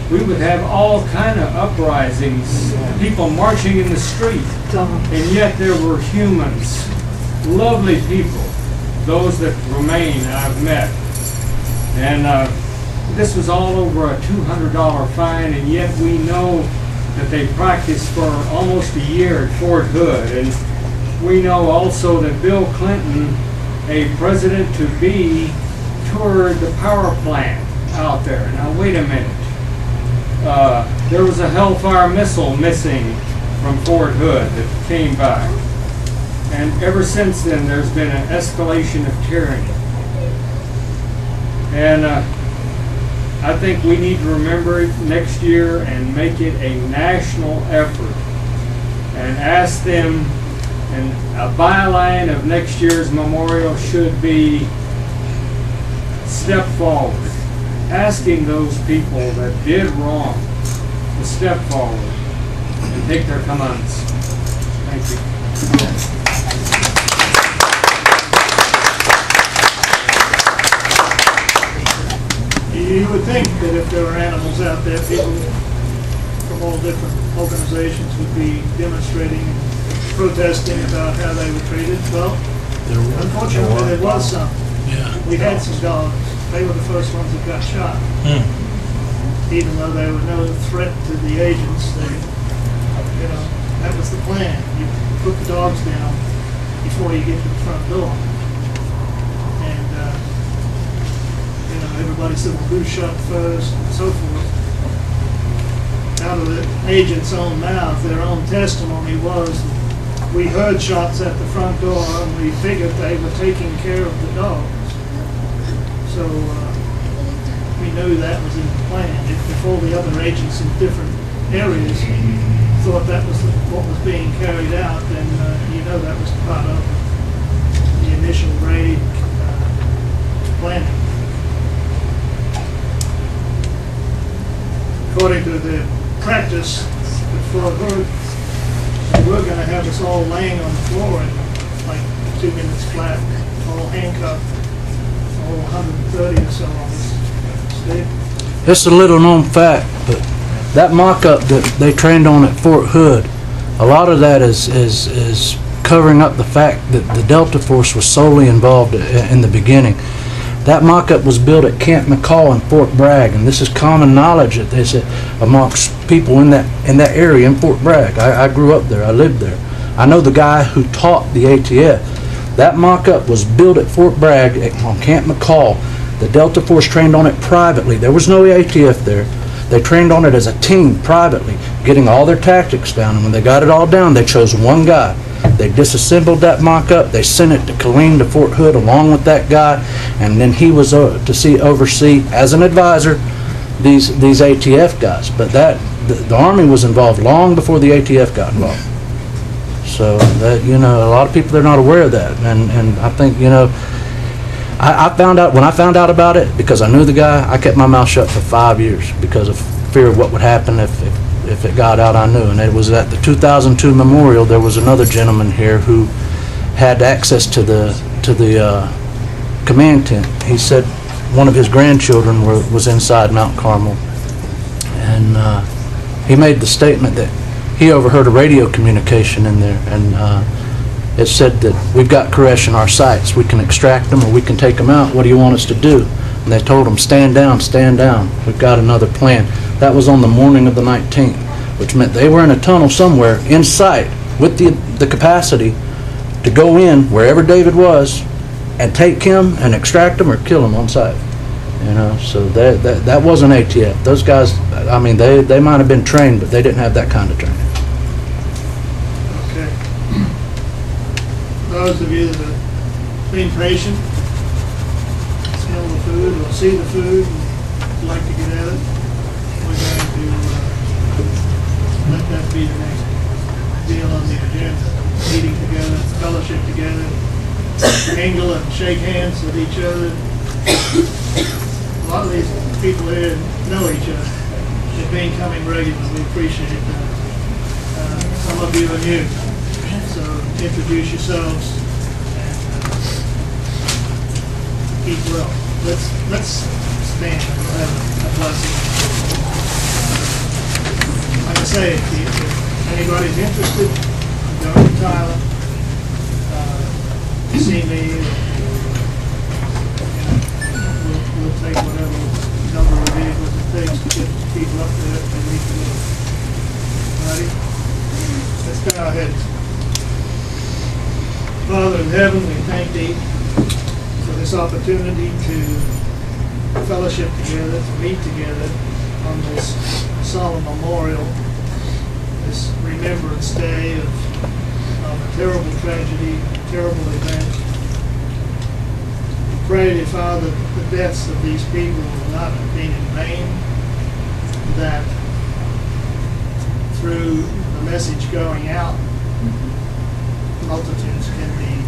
we would have all kind of uprisings, people marching in the street, and yet there were humans, lovely people, those that remain I've met. And this was all over a $200 fine, and yet we know that they practiced for almost a year at Fort Hood. And we know also that Bill Clinton, a president-to-be, toured the power plant out there. Now wait a minute. There was a Hellfire missile missing from Fort Hood that came back. And ever since then, there's been an escalation of tyranny. And I think we need to remember it next year and make it a national effort. And ask them, and a byline of next year's memorial should be step forward. Asking those people that did wrong to step forward and take their commands. Thank you. You would think that if there were animals out there, people from all different organizations would be demonstrating and protesting about how they were treated. Well, unfortunately, there was some. We had some dogs. They were the first ones that got shot. Even though there was no threat to the agents, that was the plan. You put the dogs down before you get to the front door. And, everybody said, well, who shot first, and so forth. Out of the agent's own mouth, their own testimony was, we heard shots at the front door, and we figured they were taking care of the dogs. So we knew that was in the plan. If all the other agents in different areas thought that was what was being carried out, then that was part of the initial raid planning. According to the practice at Fort Hood, they were going to have us all laying on the floor in like 2 minutes flat, all handcuffed. 130 or so of us. It's a little known fact, but that mock-up that they trained on at Fort Hood, a lot of that is covering up the fact that the Delta Force was solely involved in the beginning. That mock-up was built at Camp McCall in Fort Bragg, and this is common knowledge that they said amongst people in that area in Fort Bragg. I grew up there. I lived there. I know the guy who taught the ATF. That mock-up was built at Fort Bragg on Camp McCall. The Delta Force trained on it privately. There was no ATF there. They trained on it as a team privately, getting all their tactics down. And when they got it all down, they chose one guy. They disassembled that mock-up, they sent it to Killeen to Fort Hood along with that guy, and then he was to oversee, as an advisor, these ATF guys. But the Army was involved long before the ATF got involved. So that, a lot of people, they're not aware of that. And I think, I found out, when I found out about it, because I knew the guy, I kept my mouth shut for 5 years because of fear of what would happen if it got out. I knew. And it was at the 2002 memorial, there was another gentleman here who had access to the command tent. He said one of his grandchildren was inside Mount Carmel. And he made the statement that he overheard a radio communication in there, and it said that we've got Koresh in our sights. We can extract them or we can take them out. What do you want us to do? And they told him, stand down, stand down. We've got another plan. That was on the morning of the 19th, which meant they were in a tunnel somewhere in sight with the capacity to go in wherever David was and take him and extract him or kill him on sight. So that wasn't ATF. Those guys, I mean, they might have been trained, but they didn't have that kind of training. Okay. Those of you that have been patient, smell the food or see the food and like to get at it, we're going to let that be the next deal on the agenda. Eating together, fellowship together, mingle and shake hands with each other. A lot of these people here know each other. They've been coming regularly. We appreciate that. Some of you are new, so introduce yourselves and keep well. Let's stand and we'll have a blessing. Like I say, if anybody's interested, go to Tyler, see me. We'll take whatever number of vehicles it takes to get people up there and meet the Lord. Alrighty? Let's bow our heads. Father in heaven, we thank Thee for this opportunity to fellowship together, to meet together on this solemn memorial, this remembrance day of a terrible tragedy, terrible event. Pray, dear Father, the deaths of these people will not have been in vain, that through the message going out, multitudes can be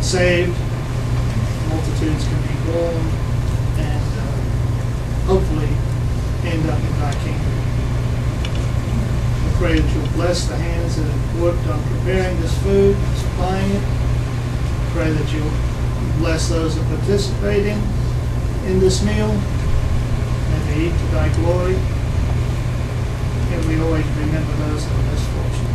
saved, multitudes can be born, and hopefully end up in Thy kingdom. We pray that You'll bless the hands that have worked on preparing this food, supplying it. Pray that You'll bless those that participate in this meal, and they eat to Thy glory. And we always remember those that are less fortunate.